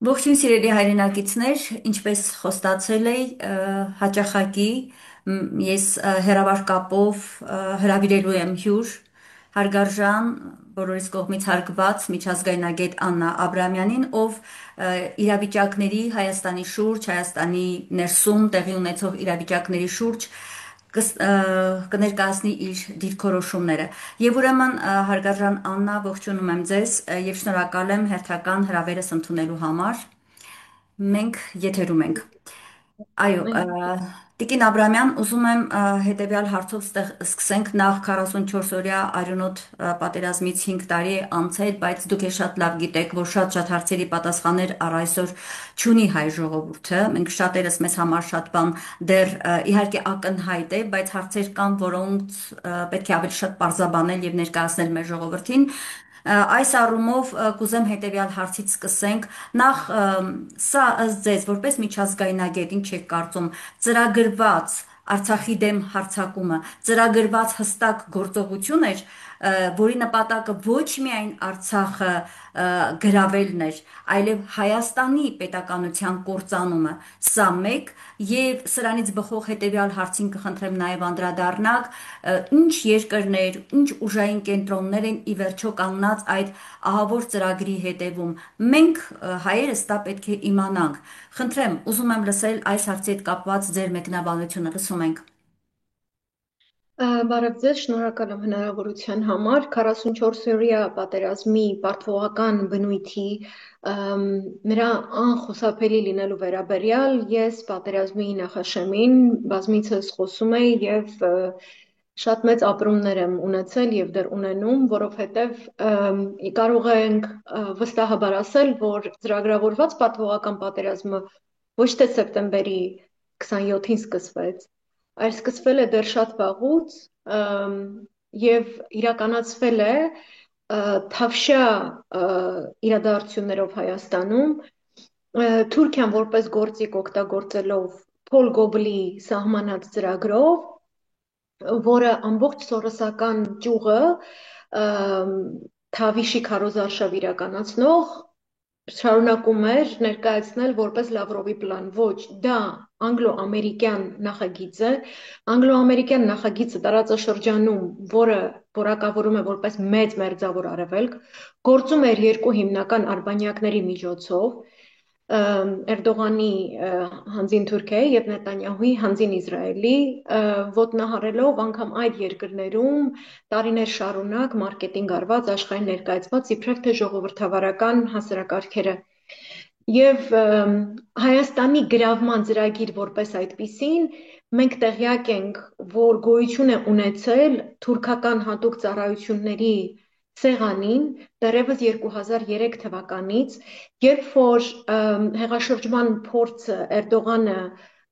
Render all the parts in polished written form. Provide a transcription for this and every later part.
Ողջույն սիրելի հայրենակիցներ, ինչպես խոստացել էի, հաճախակի ես հեռավար կապով հրավիրելու եմ հյուր հարգարժան բոլորիս կողմից հարգված միջազգայնագետ Աննա Աբրամյանին, ով իրավիճակների Հայաստանի շուրջ, Հայաստանի ներսում տեղի ունեցող իրավիճակների շուրջ կներկայացնի իր դիրքորոշումները։ Եվ ուրեմն հարգարժան Աննա, ողջունում եմ ձեզ եւ շնորհակալ եմ հերթական հրավերս ընդունելու համար։ Մենք եթերում ենք։ Այո, Մենք Տիկին Աբրամյան, ուզում եմ հետևյալ հարցով սկսենք նախ 44-օրյա արյունոտ պատերազմից 5 տարի է անցել, բայց դուք էլ շատ լավ գիտեք, որ շատ հարցերի պատասխաններ առ այսօր չունի հայ ժողովուրդը։ Մենք շատերս մեզ համար շատ բան դեռ իհարկե ակնհայտ է, բայց հարցեր կան, որոնց պետք է ավելի շատ պարզաբանել եւ ներկայացնել մեր ժողովրդին։ Այս առումով կուզեմ հետևյալ հարցից սկսենք։ Նախ սա ըստ ձեզ որպես միջազգայնագետ ինչ եք կարծում ծրագրված Արցախի դեմ հարձակումը ծրագրված հստակ գործողություն էր, որի նպատակը ոչ միայն Արցախը գրավելն էր, այլև Հայաստանի պետականության կործանումը։ Սա մեկ, եւ սրանից բխող հետևյալ հարցին կխնդրեմ նաև անդրադառնաք, ինչ երկրներ, ինչ ուժային կենտրոններ են ի վերջո կանգնած այդ ահավոր ծրագրի հետևում։ Մենք հայերս դա պետք է իմանանք։ Խնդրեմ, ուզում եմ լսել այս հարցի հետ կապված ձեր մեկնաբանությունը, լսում ենք։ Բարև ձեզ, շնորհակալ եմ հնարավորության համար։ 44-օրյա պատերազմի պարտվողական բնույթի նրա անխուսափելի լինելու վերաբերյալ ես պատերազմի նախաշեմին բազմիցս խոսում եի եւ շատ մեծ ապրումներ եմ ունեցել եւ դեռ ունենում, որովհետեւ կարող ենք վստահաբար ասել, որ ծրագրավորված պարտվողական պատերազմը ոչ թե սեպտեմբերի 27-ին սկսվեց, այլ սկսվել է դեռ շատ վաղուց եւ իրականացվել է թավշյա իրադարձություններով Հայաստանում, Թուրքիան որպես գործիք օգտագործելով Փոլ Գոբլի սահմանած ծրագրով, որը ամբողջ սորոսական ճյուղը Թավիշի քարոզարշավ իրականացնող շարունակում էր ներկայացնել որպես Լավրովի պլան։ Ոչ, դա անգլո-ամերիկյան նախագիծ է։ Անգլո-ամերիկյան նախագիծը տարածաշրջանում, որը որակավորում է որպես մեծ մերձավոր արևելք, գործում էր երկու հիմնական արբանյակների միջոցով, Էրդողանի հանձին Թուրքիայի եւ Նետանյահուի հանձին Իսրայելի, ոտնահարելով անգամ այդ երկրներում տարիներ շարունակ մարքեթինգ արված, աշխարհին ներկայացված իբրև թե ժողովրդավարական հասարակարգերը։ Եվ Հայաստանի գրավման ծրագիր որպես այդպիսին, մենք տեղյակ ենք, որ գոյություն է ունեցել թուրքական հատուկ ծառայությունների սեղանին դեռևս 2003 թվականից, երբ որ հեղաշրջման փորձը Էրդողանը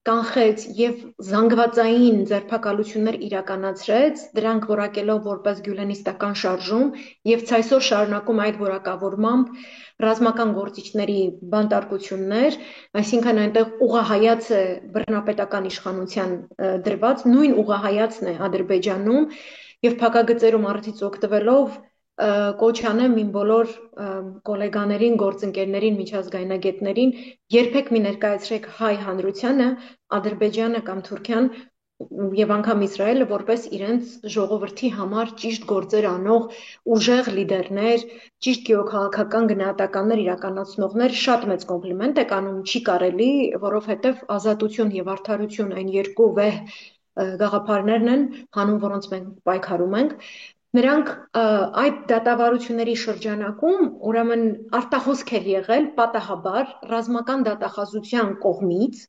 կանխեց եւ զանգվածային ձերբակալություններ իրականացրեց, դրանք որակելով որպես գյուլենիստական շարժում եւ ցայսօր շարունակում այդ որակավորմամբ ռազմական գործիչների բանտարկություններ, այսինքն այնտեղ ուղղահայաց է բռնապետական իշխանության դրված, նույն ուղղահայացն է Ադրբեջանում եւ փակագծերում արդից օգտվելով կոչ անեմ իմ բոլոր գոլեգաներին, գործընկերներին, միջազգայնագետներին, երբեք մի ներկայացրեք հայ հանրությանը, Ադրբեջանը կամ Թուրքիան եւ անգամ Իսրայելը որպես իրենց ժողովրդի համար ճիշտ գործեր անող ուժեղ լիդերներ, ճիշտ գեոքաղաքական գնահատականներ իրականացնողներ, շատ մեծ կոմպլիմենտ եք անում, չի կարելի, որովհետեւ ազատություն եւ արդարություն այն երկու վեհ գաղափարներն են, հանուն որոնց մենք պայքարում ենք։ Նրանք այդ դատավարությունների շրջանակում ուրեմն արտահոսք էր եղել պատահաբար ռազմական դատախազության կողմից,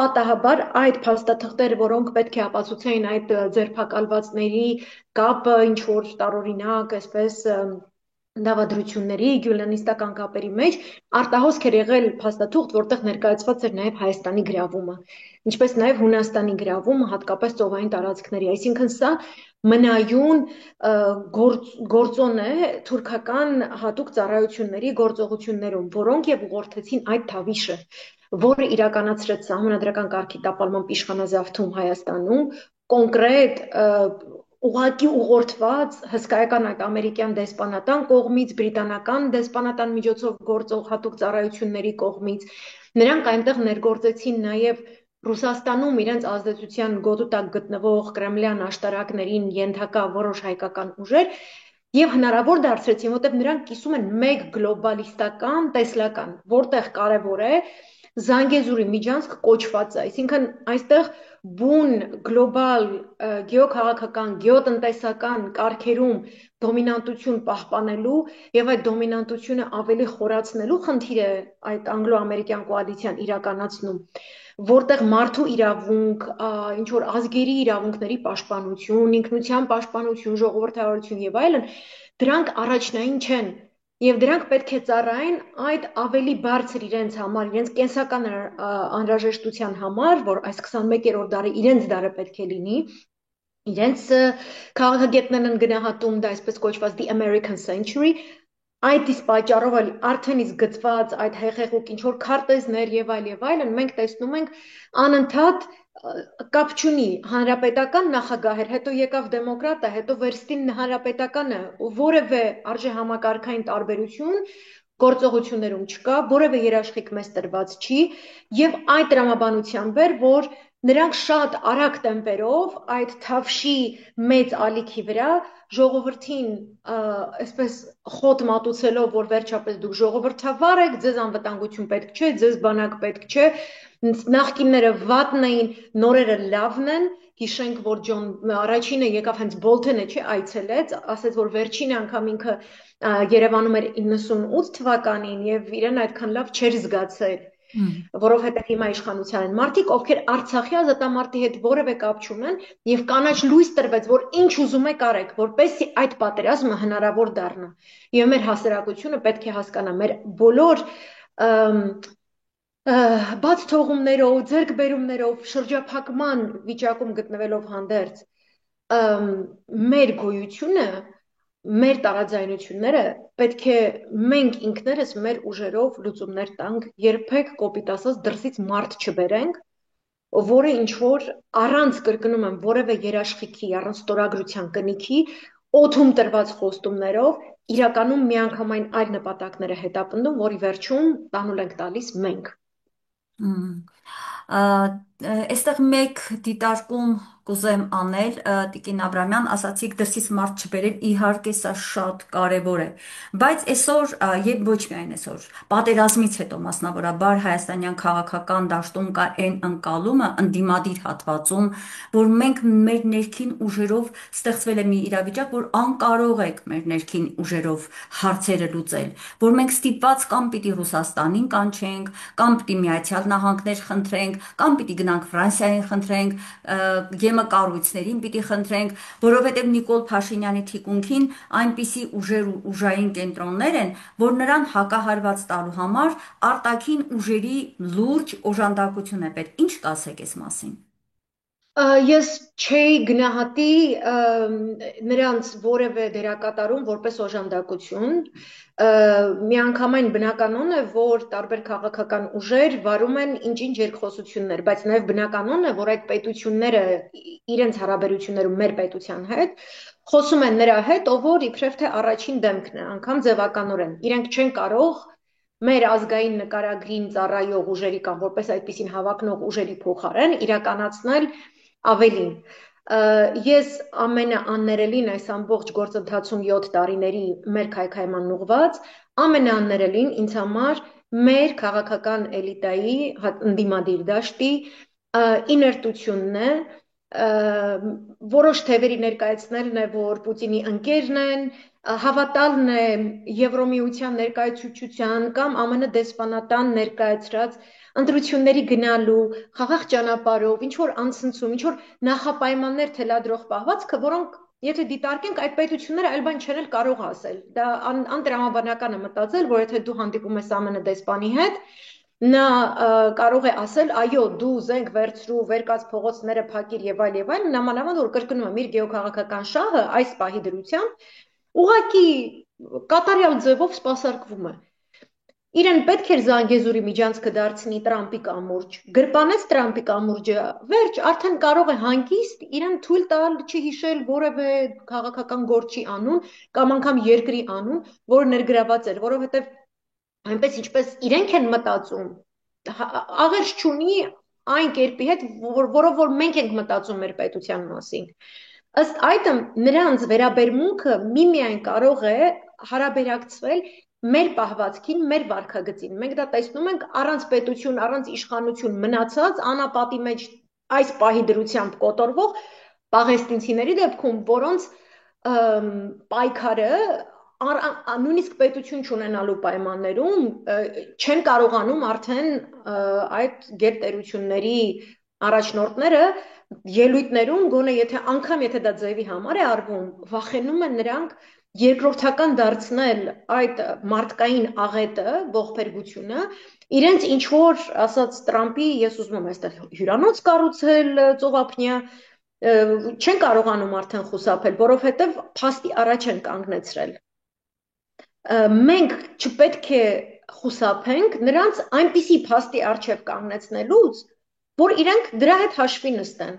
պատահաբար այդ փաստաթղթերը, որոնք պետք է ապացուցեին այդ ձերբակալվածների կապը ինչ որ տարօրինակ, այսպես դավադրությունների, գյուլենիստական կապերի մեջ, արտահոսք էր եղել փաստաթուղթ, որտեղ ներկայացված էր նաև Հայաստանի գրավումը, ինչպես նաև Հունաստանի գրավումը, հատկապես ծովային տարածքների, այսինքն սա մնայուն գործոն է թուրքական հատուկ ծառայությունների գործողություններում, որոնք եւ ուղղորդեցին այդ թավիշը, որը իրականացրեց սահմանադրական կարգի տապալմամբ իշխանազավթում Հայաստանում, կոնկրետ ուղղակի ուղղորդված հսկայական այդ ամերիկյան դեսպանատան կողմից, բրիտանական դեսպանատան միջոցով գործող հատուկ ծառայությունների կողմից, նրանք այնտեղ ներգործեցին նաև Ռուսաստանում իրենց ազդեցության գոտու տակ գտնվող կրեմլյան աշտարակներին ենթակա որոշ հայկական ուժեր եւ հնարավոր դարձրեցին, որտեղ նրանք կիսում են մեկ գլոբալիստական տեսլական, որտեղ կարևոր է Զանգեզուրի միջանցք կոչված է, այսինքն այստեղ բուն գլոբալ գեոքաղաքական, գեոտնտեսական կարգերում դոմինանտություն պահպանելու եւ այդ դոմինանտությունը ավելի խորացնելու խնդիր է այդ անգլո-ամերիկյան կոալիցիան իրականացնում, որտեղ մարդու իրավունք, ինչ որ ազգերի իրավունքների պաշտպանություն, ինքնության պաշտպանություն, ժողովրդավարություն եւ այլն, դրանք առաջնային չեն։ Եվ դրանք պետք է ծառայեն այդ ավելի բարձր իրենց համար, իրենց կենսական անհրաժեշտության համար, որ այս 21-րդ դարը իրենց դարը պետք է լինի, իրենց քաղաքագետներն են գնահատում դա այսպես կոչված the American Century, այդ իսկ պատճառով էլ արդեն իսկ գծված այդ հեղեղուկ ինչ որ քարտեզներ եւ այլն, մենք տեսնում ենք անընդհատ կապ չունի հանրապետական նախագահեր, հետո եկավ դեմոկրատը, հետո վերստին հանրապետականը, որևէ արժեհամակարգային տարբերություն գործողություններում չկա, որևէ երաշխիք մեզ տրված չի եւ այդ տրամաբանությամբ էր, որ նրանք շատ արագ տեմպերով այդ թավշի մեծ ալիքի վրա ժողովրդին այսպես խոտ մատուցելով, որ վերջապես դուք ժողովրդավար եք, ձեզ անվտանգություն պետք չէ, ձեզ բանակ պետք չէ, նախկինները վատն էին, նորերը լավն են, հիշենք, որ առաջինը եկավ հենց Բոլթոնը չի այցելեց, ասաց, որ վերջին անգամ ինքը Երևանում էր 98 թվականին եւ իրեն այդքան լավ չէր զգացել, որովհետև հիմա իշխանության են մարդիկ, ովքեր Արցախի ազատամարտի հետ որևէ կապ չունեն եւ կանաչ լույս տրվեց, որ ինչ ուզում եք արեք, որպեսզի այդ պատերազմը հնարավոր դառնա։ Եվ մեր հասարակությունը պետք է հասկանա, մեր բոլոր բաց թողումներով, ձեռքբերումներով, շրջափակման վիճակում գտնվելով հանդերձ, մեր գոյությունը, մեր տարաձայնությունները պետք է մենք ինքներս մեր ուժերով լուծումներ տանք, երբեք կոպիտ ասած դրսից մարդ չբերենք, որը ինչ որ առանց կրկնում եմ որևէ երաշխիքի, առանց ստորագրության կնիքի, օդում տրված խոստումներով իրականում միանգամայն այլ նպատակներ է հետապնդում, որի վերջում տանուլ ենք տալիս մենք։ Այստեղ մեկ դիտարկում կուզեմ անել, Տիկին Աբրամյան, ասացիք դրսից մարդ չբերել, իհարկե սա շատ կարևոր է, բայց այսօր եւ ոչ միայն այսօր, պատերազմից հետո մասնավորաբար հայաստանյան քաղաքական դաշտում կա այն ընկալումը ընդդիմադիր հատվածում, որ մենք մեր ներքին ուժերով ստեղծվել է մի իրավիճակ, որ անկարող ենք մեր ներքին ուժերով հարցերը լուծել, որ մենք ստիպված կամ պիտի Ռուսաստանին կանչենք, կամ պիտի Միացյալ Նահանգներ խնդրենք, կամ պիտի գնանք Ֆրանսիային խնդրենք, ԵՄ կառույցներին պիտի խնդրենք, որովհետև Նիկոլ Փաշինյանի թիկունքին այնպիսի ուժեր ու ուժային կենտրոններ են, որ նրան հակահարված տալու համար արտաքին ուժերի լուրջ օժանդակություն է պետք։ Ինչ կասեք այս մասին։ Ես չէի գնահատի նրանց որևէ դերակատարում որպես օժանդակություն, միանգամայն բնականon է, որ տարբեր քաղաքական ուժեր վարում են ինչ-ինչ երկխոսություններ, բայց նաև բնականon է, որ այդ պետությունները իրենց հարաբերություններում մեր պետության հետ խոսում են նրա հետ, ով որ իբրև թե առաջին դեմքն է, անգամ ձևականորեն։ Իրենք չեն կարող մեր ազգային նկարագրին ծառայող ուժերի կամ որպես այդպիսին հավակնող ուժերի փոխարեն իրականացնել ավելին։ Ես ամենաաններելին այս ամբողջ գործընթացում 7 տարիների մեր քայքայման ուղված, ամենաաններելին ինձ համար մեր քաղաքական էլիտայի ընդդիմադիր դաշտի իներտությունն է, որոշ թևերի ներկայացնելն է, որ Պուտինի ընկերն են, հավատալն է Եվրոմիության ներկայացուցչության կամ ԱՄՆ դեսպանատան ներկայացրած ընտրությունների գնալու, խաղաղ ճանապարհով, ինչ որ անցնցում, ինչ որ նախապայմաններ թելադրող պահվածքը, որոնք եթե դիտարկենք այդ պետությունները այլ բան չեն էլ կարող ասել։ Դա անտրամաբանական է մտածել, որ եթե դու հանդիպում ես ԱՄՆ դեսպանի հետ, նա կարող է ասել, այո, դու զենք վերցրու, վերկաց փողոցները փակիր եւ այլ, նամանավանդ որ կրկնում եմ իր գեոքաղաքական շահը այս պահի դրությամբ ուղղակի կատարյալ ձևով սպասարկվում է։ իրեն պետք էր Զանգեզուրի միջանցքը դարձնի Տրամպի կամուրջ, գրպանեց Տրամպի կամուրջը, վերջ, արդեն կարող է հանգիստ իրեն թույլ տալ չհիշել որևէ քաղաքական գործի անուն կամ անգամ երկրի անուն, որը ներգրաված էր, որովհետև այնպես ինչպես իրենք են մտածում, աղերս չունի այն կերպի հետ, որով որ մենք ենք մտածում մեր պետության մասին։ Ըստ այդմ նրանց վերաբերմունքը միմիայն կարող է հարաբերակցվել մեր պահվածքին, մեր վարքագծին։ Մենք դա տեսնում ենք առանց պետություն, առանց իշխանություն մնացած անապատի մեջ այս պահի դրությամբ կոտորվող պաղեստինցիների դեպքում, որոնց պայքարը նույնիսկ պետություն չունենալու պայմաններում չեն կարողանում արդեն այդ գերտերությունների առաջնորդները ելույթներում գոնե եթե դա ձևի համար է արվում, վախենում են նրանք երկրորդական դարձնել այդ մարդկային աղետը, ողբերգությունը, իրենց ինչ որ ասած Տրամպի, ես ուզում եմ այստեղ հյուրանոց կառուցել ծովափնյա, չեն կարողանում արդեն խուսափել, որովհետև փաստի առաջ են կանգնեցրել։ Մենք չպետք է խուսափենք նրանց այնպիսի փաստի առջև կանգնեցնելուց, որ իրենք դրա հետ հաշվի նստեն։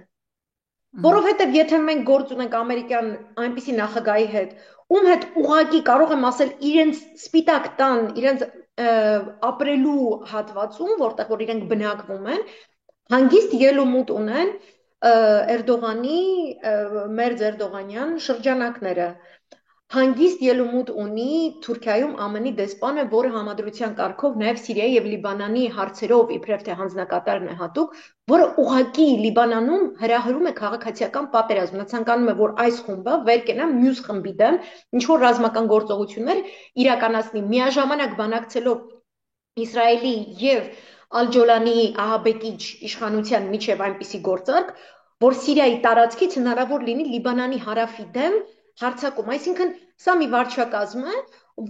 Որովհետև եթե մենք գործ ունենք ամերիկյան այնպիսի նախագահի հետ, ում հետ ուղղակի կարող եմ ասել իրենց սպիտակ տան, իրենց ապրելու հատվածում, որտեղ որ իրենք բնակվում են, հանգիստ ելումուտ ունեն Էրդողանի, Մերձ Էրդողանյան շրջանակները, հանգիստ ելումուտ ունի Թուրքիայում ԱՄՆ-ի դեսպանը, որը համադրության կարգով նաև Սիրիայի եւ Լիբանանի հարցերով իբրև թե հանձնակատարն է հատուկ, որը ուղղակի Լիբանանում հրահրում է քաղաքացիական պատերազմ։ Նա ցանկանում է, որ այս խումբը վեր կենա մյուս խմբի դեմ, ինչ որ ռազմական գործողություններ իրականացնի, միաժամանակ բանակցելով Իսրայելի եւ Ալ-Ջոլանի ահաբեկիչ իշխանության միջև այնպիսի գործարք, որ Սիրիայի տարածքից հնարավոր լինի Լիբանանի հարավի դեմ հարձակում, այսինքն սա մի վարչակազմ է,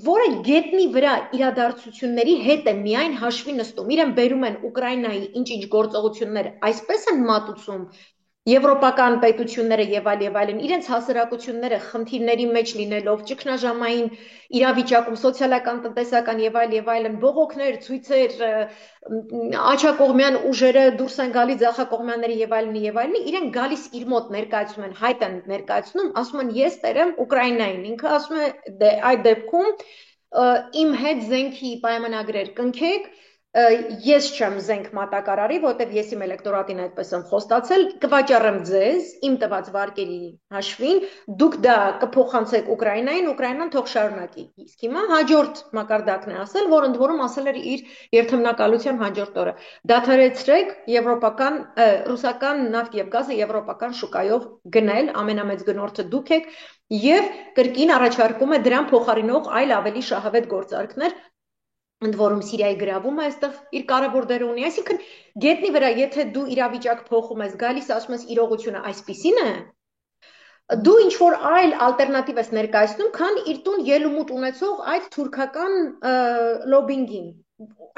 որը գետնի վրա իրադարձությունների հետ է միայն հաշվի նստում, իրեն բերում են Ուկրաինայի ինչ-ինչ գործողություններ, այսպես են մատուցում եվրոպական պետությունները եւ այլն, իրենց հասարակությունները խնդիրների մեջ լինելով, ճգնաժամային իրավիճակում, սոցիալական, տնտեսական եւ այլն, բողոքներ, ցույցեր, աջակողմյան ուժերը դուրս են գալի ձախակողմյանների եւ այլն, իրենք գալիս իր մոտ ներկայացնում են, հայտ են ներկայացնում, ասում են ես տերեմ Ուկրաինային, ինքը ասում է այդ դեպքում իմ հետ զենքի պայմանագրեր կնքեք, ես չեմ զենք մատակարարի, որտեղ ես իմ էլեկտորատին այդպես եմ խոստացել, կվաճառեմ ձեզ իմ տված վարկերի հաշվին, դուք դա կփոխանցեք Ուկրաինային, Ուկրաինան թող շարունակի։ Իսկ հիմա հաջորդ մակարդակն է ասել, որ ընդ որում ասել էր իր երթմնակալության հաջորդ օրը։ Դադարեցրեք եվրոպական, ռուսական նավթ եւ գազը եվրոպական շուկայով գնել, ամենամեծ գնորդը դուք եք, եւ կրկին առաջարկում է դրան փոխարինող այլ ավելի շահավետ գործարքներ, ընդ որում Սիրիայի գրավումը այստեղ իր կարևոր դեր ունի, այսինքն գետնի վրա, եթե դու իրավիճակ փոխում ես, գալիս ասում ես իրողությունը այսպիսին է, դու ինչ որ այլ ալտերնատիվ ես ներկայացնում, քան իր տուն ելումուտ ունեցող այդ թուրքական լոբինգին։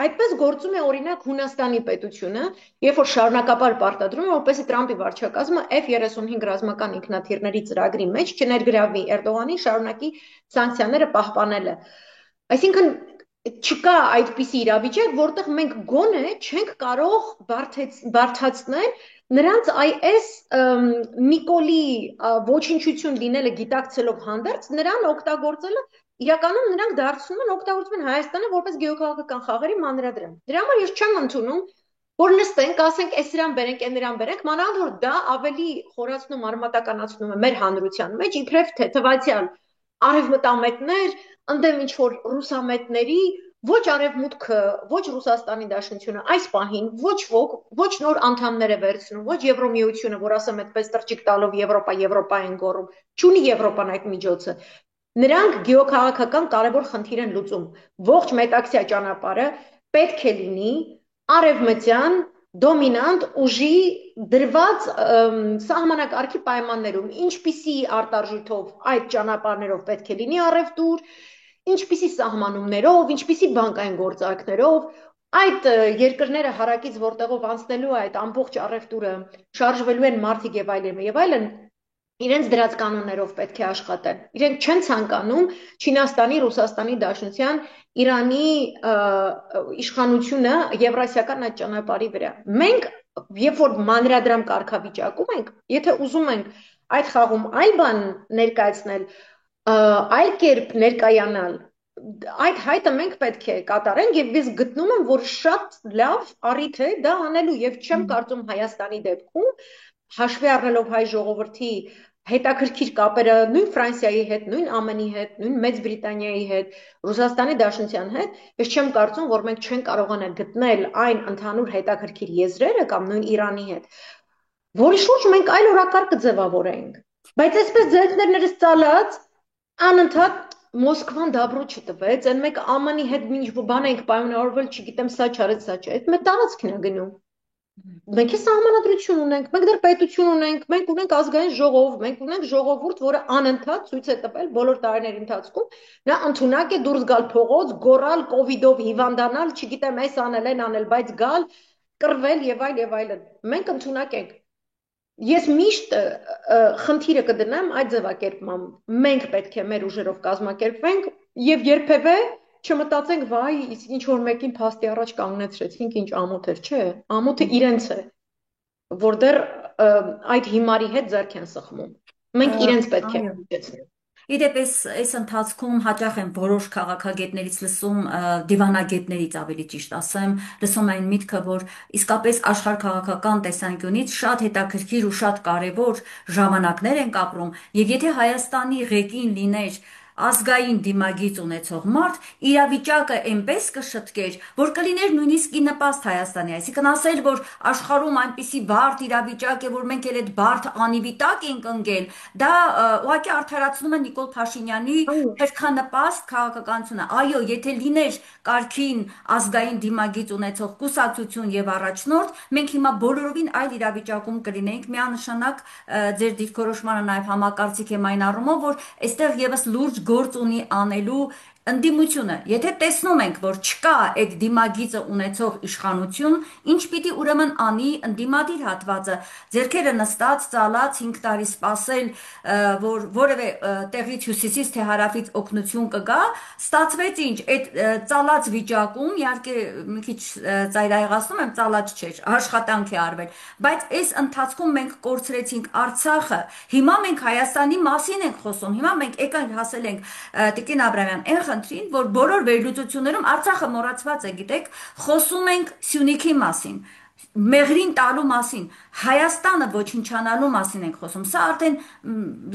Այդպես գործում է օրինակ Հունաստանի պետությունը, երբ որ շարունակաբար պարտադրում է, որպեսզի Տրամպի վարչակազմը F-35 ռազմական ինքնաթիռների ծրագրի մեջ չներգրավի Էրդողանին, շարունակի սանկցիաները պահպանելը։ Այսինքն չկա այդպիսի իրավիճակ, որտեղ մենք գոնե չենք կարող բարթացնել նրանց այս Նիկոլի ոչնչություն լինելը գիտակցելով հանդերձ, նրան օգտագործելը իրականում նրանք դարձնում են օգտագործում են Հայաստանը որպես գեոքաղաքական խաղերի մանրադրամ։ Դրա համար ես չեմ ընդունում, որ նստենք, ասենք, այս նրան բերենք, այն նրան բերենք, մանավանդ որ դա ավելի խորացնում, արմատականացնում է մեր հանրության մեջ, իբրև թե թվացial արևմտամետներ, ընդդեմ ինչ որ ռուսամետների, ոչ արևմուտքը, ոչ Ռուսաստանի Դաշնությունը այս պահին ոչ ոք, ոչ նոր անդամներ է վերցնում, ոչ Եվրոմիությունը, որ ասեմ այդպես տրճիկ տալով Եվրոպա են գոռում, չունի Եվրոպան այդ միջոցը։ Նրանք գեոքաղաքական կարևոր խնդիր են լուծում։ Ողջ մետաքսյա ճանապարհը պետք է լինի արևմտյան դոմինանտ ուժի դրված սահմանակարգի պայմաններում, ինչպիսի արտարժույթով այդ ճանապարհներով պետք է լինի առևտուր, ինչպիսի սահմանումներով, ինչպիսի բանկային գործարքներով, այդ երկրները հարակից որտեղով անցնելու այդ ամբողջ առևտուրը շարժվելու են մարդիկ եւ այլն, իրենց դրած կանոններով պետք է աշխատեն։ Իրենք չեն ցանկանում Չինաստանի, Ռուսաստանի Դաշնության, Իրանի իշխանությունը Եվրասիական այդ ճանապարհի վրա։ Մենք, երբ որ մանրադրամ կարգավիճակում ենք, եթե ուզում ենք այդ խաղում այլ բան ներկայացնել, այլ կերպ ներկայանալ, այդ հայտը մենք պետք է կատարենք եւ ես գտնում եմ, որ շատ լավ առիթ է դա անելու եւ չեմ կարծում Հայաստանի դեպքում հաշվի առնելով հայ ժողովրդի հետաքրքիր կապերը նույն Ֆրանսիայի հետ, նույն ԱՄՆ-ի հետ, նույն Մեծ Բրիտանիայի հետ, Ռուսաստանի Դաշնության հետ, ես չեմ կարծում, որ մենք չենք կարողանա գտնել այն ընդհանուր հետաքրքիր եզրերը կամ նույն Իրանի հետ, որի շուրջ մենք այլ օրակարգ կձևավորենք։ Բայց այսպես ձեռքներս ծալած անընդհատ Մոսկվան դաբրու չտվեց, այն մեկ ԱՄՆ-ի հետ ինչ բան ենք պայմանավորվել, չգիտեմ, սա չարեց, սա չէ, այդ մեր տարածքն է գնում։ Մենք է սահմանադրություն ունենք, մենք դեռ պետություն ունենք, մենք ունենք ազգային ժողով, մենք ունենք ժողովուրդ, որը անընդհատ ցույց է տվել բոլոր տարիների ընթացքում, նա ընդունակ է դուրս գալ փողոց, գոռալ, կովիդով հիվանդանալ, չգիտեմ, այս անել, այն անել, բայց գալ, կռվել եւ այլ եւ այլն։ Մենք ընդունակ ենք։ Ես միշտ խնդիրը կդնեմ այդ ձևակերպմամբ։ Մենք պետք է մեր ուժերով կազմակերպվենք եւ երբևէ չմտածենք, վայ, իսկ ինչ որ մեկին փաստի առաջ կանգնեցրեցինք, ինչ ամոթ էր, չէ, ամոթը իրենց է, որ դեռ այդ հիմարի հետ ձեռք են սխմում։ Մենք իրենց պետք է Այո։ միջեցնենք։ Իդեպ այս ընթացքում հաճախ եմ որոշ քաղաքագետներից լսում, դիվանագետներից ավելի ճիշտ ասեմ, լսում այն միտքը, որ իսկապես աշխարհքաղաքական տեսանկյունից շատ հետաքրքիր ու շատ կարևոր ժամանակներ ենք ապրում, եւ եթե Հայաստանի ղեկին լիներ ազգային դիմագիծ ունեցող մարդ, իրավիճակը այնպես կշտկեր, որ կլիներ նույնիսկ ի նպաստ Հայաստանի, այսինքն ասել, որ աշխարհում այնպիսի բարդ իրավիճակ է, որ մենք էլ այդ բարդ անիվի տակ ենք ընկել, դա ուղղակի արդարացնում է Նիկոլ Փաշինյանի հերքանպաստ քաղաքականությունը։ Այո, եթե լիներ կարգին ազգային դիմագիծ ունեցող կուսակցություն եւ առաջնորդ, մենք հիմա բոլորովին այլ իրավիճակում կլինեինք, միանշանակ ձեր դիրքորոշմանը նաեւ համակարծիք եմ այն առումով, որ այստեղ եւս լուրջ գործ ունի անելու ընդդիմությունը, եթե տեսնում ենք, որ չկա այդ դիմագիծը ունեցող իշխանություն, ինչ պիտի ուրեմն անի ընդդիմադիր հատվածը, ձեռքերը նստած, ծալած 5 տարի սպասել, որ որևէ տեղից հյուսիսից թե հարավից օգնություն կգա, ստացվեց ինչ, այդ ծալած վիճակում, իհարկե մի քիչ ծայրահեղացնում եմ, ծալած չէր, աշխատանք է արվել, բայց այս ընթացքում մենք կորցրեցինք Արցախը, հիմա մենք Հայաստանի մասին ենք խոսում, հիմա մենք եկանք հասել ենք Տիկին Աբրամյան, այն խնդրին, որ բոլոր վերլուծություններում Արցախը մոռացված է, գիտեք, խոսում ենք Սյունիքի մասին, մեղրին տալու մասին, Հայաստանը ոչնչանալու մասին ենք խոսում։ Սա արդեն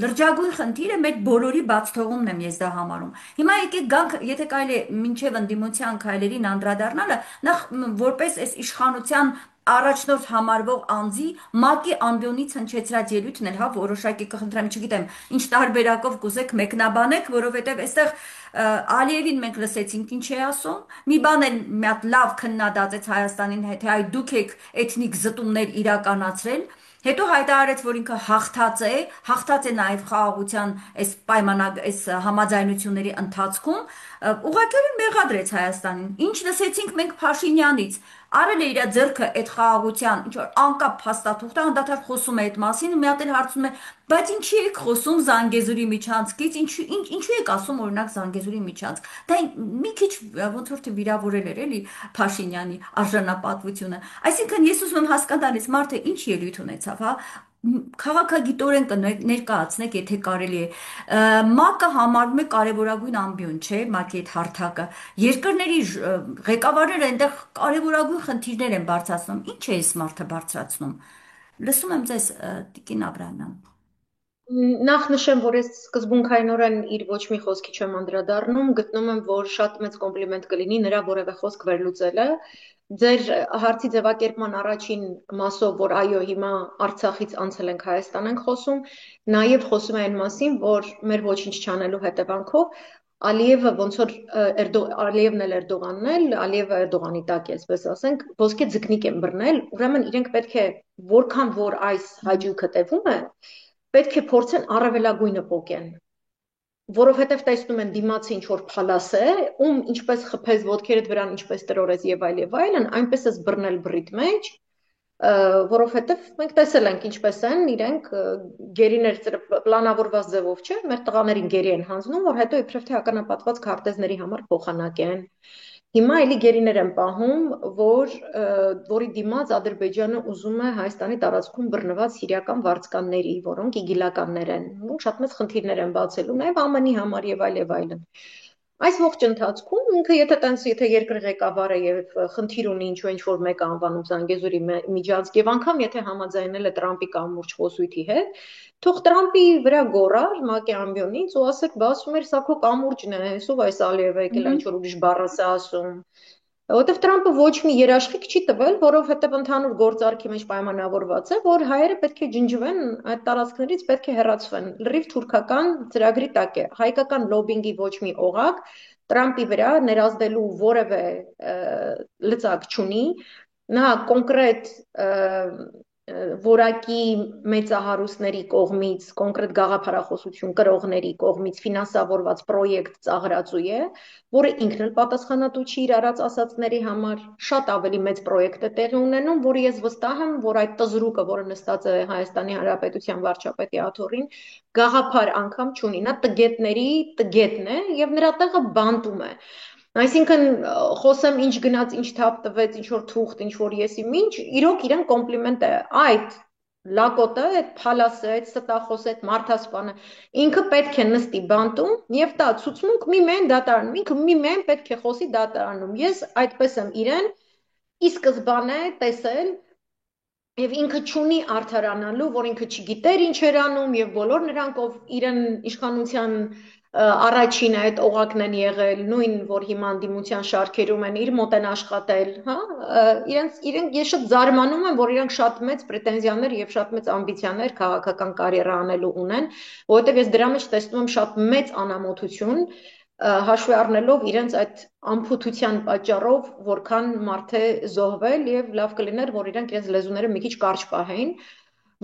լրջագույն խնդիր է, մեր բոլորի բաց թողումն եմ ես դա համարում։ Հիմա եկեք գանք, եթե կարելի է մինչև ընդդիմության քայլերին անդրադառնալը, նախ որպես այս իշխանության առաջնորդ համարվող անձի ՄԱԿ-ի ամբիոնից հնչեցրած ելույթն էլ, հա, որոշակի կխնդրեմ, չգիտեմ, ինչ տարբերակով կուզեք մեկնաբանեք, որովհետև այստեղ Ալիևին մենք լսեցինք ինչ է ասում, մի բան էլ մի հատ լավ քննադատեց Հայաստանին հետ, թե այ դուք եք էթնիկ զտումներ իրականացրել, հետո հայտարարեց, որ ինքը հաղթած է նաև խաղաղության այս համաձայնությունների ընթացքում, ուղղակիորեն մեղադրեց Հայաստանին։ Ինչ լսեցինք մենք Փաշինյանից, արել է իր ձեռքը այդ խաղաղության, ինչ որ անկապ փաստաթուղթը անդադար խոսում է այդ մասին ու մի հատ էլ հարցնում է, բայց ինչի եք խոսում Զանգեզուրի միջանցքից, ինչու եք ասում օրինակ Զանգեզուրի միջանցք։ Դա մի քիչ ոնց որ թե վիրավորել էր էլի Փաշինյանի արժանապատվությունը։ Այսինքն ես ուզում եմ հասկանալ, այս մարդը ինչ ելույթ ունեցավ, հա, քաղաքագիտորեն կներկայացնեք, եթե կարելի է։ ՄԱԿ-ը համարվում է կարևորագույն ամբիոն, չէ՞, ՄԱԿ-ի այդ հարթակը։ Երկրների ղեկավարները այնտեղ կարևորագույն խնդիրներ են բարձրացնում։ Ինչ է այս մարդը բարձրացնում։ Լսում եմ ձեզ, Տիկին Աբրահամյան։ Նախ նշեմ, որ ես սկզբունքայնորեն իր ոչ մի խոսքի չեմ անդրադառնում, գտնում եմ, որ շատ մեծ կոմպլիմենտ կլինի նրա որևէ խոսք վերլուծելը։ Ձեր հարցի ձևակերպման առաջին մասով, որ այո, հիմա Արցախից անցել ենք Հայաստան ենք խոսում, նաև խոսում է այն մասին, որ մեր ոչինչ չանելու հետևանքով Ալիևը ոնց որ Ալիևն էլ Էրդողանն էլ, Ալիևը Էրդողանի տակ է, այսպես ասենք, ոսկե ձկնիկ են բռնել, ուրեմն իրենք պետք է որքան որ այս հաճույքը տևում է, պետք է փորձեն առավելագույնը պոկեն, որովհետև տեսնում են դիմացի ինչ որ փալաս է, ինչպես խփես ոտքերդ վրան, ինչպես տրորես եւ այլն, այնպես էս բռնել բռիդ մեջ, որովհետև մենք տեսել ենք ինչպես են իրենք գերիներ պլանավորված ձևով չէ, մեր տղաներին գերի են հանձնում, որ հետո իբրև թե ականապատված քարտեզների համար փոխանակեն։ Հիմա էլի գերիներ են պահում, որի դիմաց Ադրբեջանը ուզում է Հայաստանի տարածքում բռնված սիրիական վարձկանների, որոնք իգիլականներ են, ու շատ մեծ խնդիրներ են բացելու, նաև ԱՄՆ-ի համար եւ այլ եւ այլն։ Այս ողջ ընթացքում ինքը եթե երկրի ղեկավարը եւ խնդիր ունի ինչ-որ մեկը անվանում Զանգեզուրի միջանցք եւ անգամ եթե համաձայնել է Տրամպի կամուրջ խոսույթի հետ, թող Տրամպի վրա գոռար ՄԱԿ-ի ամբիոնից ու ասեք, բա ասում էր սա քո կամուրջն է, այսով այս Ալիևը եկել ինչ որ ուրիշ բառ է ասում։ Որովհետև Տրամպը ոչ մի երաշխիք չի տվել, որովհետև ընդհանուր գործարքի մեջ պայմանավորված է, որ հայերը պետք է ջնջվեն այդ տարածքներից, պետք է հեռացվեն։ Լրիվ թուրքական ծրագրի տակ է։ Հայկական լոբինգի ոչ մի օղակ Տրամպի վրա ներազդելու որևէ լծակ չունի։ Նա կոնկրետ որակի մեծահարուստների կողմից, կոնկրետ գաղափարախոսություն կրողների կողմից ֆինանսավորված պրոյեկտ ծաղրածու է, որը ինքն էլ պատասխանատու չի իր արած ասածների համար, շատ ավելի մեծ պրոյեկտ է տեղի ունենում, որը ես վստահ եմ, որ այդ տզրուկը, որը նստած է Հայաստանի Հանրապետության վարչապետի աթոռին, գաղափար անգամ չունի։ Նա տգետների տգետն է եւ նրա տեղը բանտում է։ Այսինքն խոսեմ ինչ գնաց, ինչ թափ տվեց, ինչ որ թուղթ, ինչ որ եսի ինչ, իրոք իրեն կոմպլիմենտ է։ Այդ լակոտը, այդ փալասը, այդ ստախոսը, այդ մարդասպանը ինքը պետք է նստի բանտում եւ տա ցուցմունք մի մեն դատարանում։ Ինքը մի մեն պետք է խոսի դատարանում։ Ես այդպես եմ իրեն ի սկզբանե տեսել եւ ինքը չունի արդարանալու, որ ինքը չգիտեր ինչ էր անում եւ բոլոր նրանք, ով իրեն իշխանության առաջին այդ օղակն են եղել, նույն որ հիմա անդիմության շարքերում են, իր մոտ են աշխատել, հա, իրենք ես շատ զարմանում եմ, որ իրենք շատ մեծ պրետենզիաներ եւ շատ մեծ ամբիցիաներ քաղաքական կարիերա անելու ունեն, որովհետեւ ես դրա մեջ տեսնում եմ շատ մեծ անամոթություն, հաշվի առնելով իրենց այդ անփութության պատճառով, որքան մարդ է զոհվել եւ լավ կլիներ, որ իրենց լեզուները մի քիչ կարճ պահեին,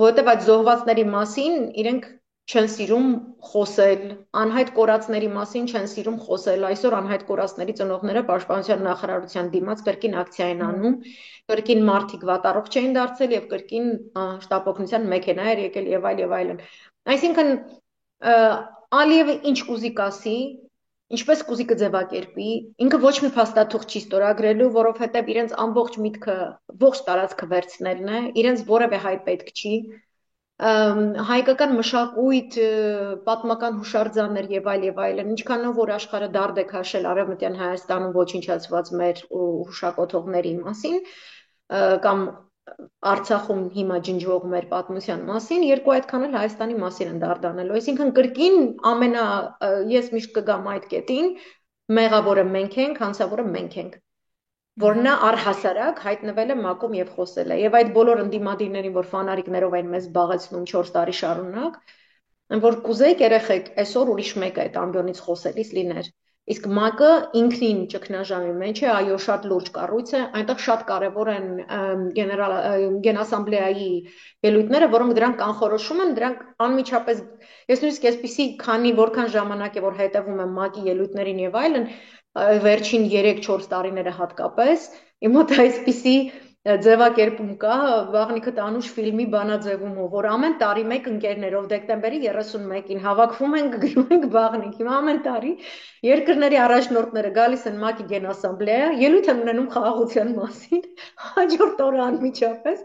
որովհետեւ այդ զոհվածների մասին իրենք չեն սիրում խոսել, անհայտ կորածների մասին չեն սիրում խոսել։ Այսօր անհայտ կորածների ծնողները Պաշտպանության նախարարության դիմաց կրկին ակցիա են անում, կրկին մարդիկ վատառողջ էին դարձել եւ կրկին շտապօգնության մեքենա էր եկել եւ այլ եւ այլն։ Այսինքն Ալիևը ինչ կուզի կասի, ինչպես կուզի կձևակերպի, ինքը ոչ մի փաստաթուղթ չի ստորագրելու, որովհետեւ իրենց ամբողջ միտքը ողջ տարածքը վերցնելն է, իրենց որևէ հայ պետք չի, հայկական մշակույթ, պատմական հուշարձաններ եւ այլն, ինչքանով որ աշխարհը դարդ է քաշել Արևմտյան Հայաստանում ոչնչացված մեր հուշակոթողների մասին, կամ Արցախում հիմա ջնջվող մեր պատմության մասին, երկու այդքան էլ Հայաստանի մասին են դարդանելու։ Այսինքն կրկին ես միշտ կգամ այդ կետին, մեղավորը մենք ենք, հանցավորը մենք ենք, որ նա առհասարակ հայտնվել է ՄԱԿ-ում եւ խոսել է։ Եվ այդ բոլոր ընդդիմադիրներին, որ ֆանարիկներով են մեզ զբաղեցնում 4 տարի շարունակ, որ կուզեիք երեխեք այսօր ուրիշ մեկը այդ ամբիոնից խոսելիս լիներ։ Իսկ ՄԱԿ-ը ինքնին ճգնաժամի մեջ է, այո, շատ լուրջ կառույց է, այնտեղ շատ կարևոր են գենասամբլեայի ելույթները, որոնք դրանք կանխորոշում են, դրանք անմիջապես ես նույնիսկ այսպիսի որքան ժամանակ է որ հետևում եմ ՄԱԿ-ի ելույթներին եւ այլն, վերջին 3-4 տարիները հատկապես, իմ մոտ այսպիսի ձևակերպում կա Վաղնիքը Տանուշ ֆիլմի բանաձևումով, որ ամեն տարի մեկ ընկերներով դեկտեմբերի 31-ին հավաքվում ենք, գրում ենք Վաղնիկ, հիմա ամեն տարի երկրների առաջնորդները գալիս են ՄԱԿ-ի գենասամբլեա, ելույթ են ունենում խաղաղության մասին, հաջորդ օրը անմիջապես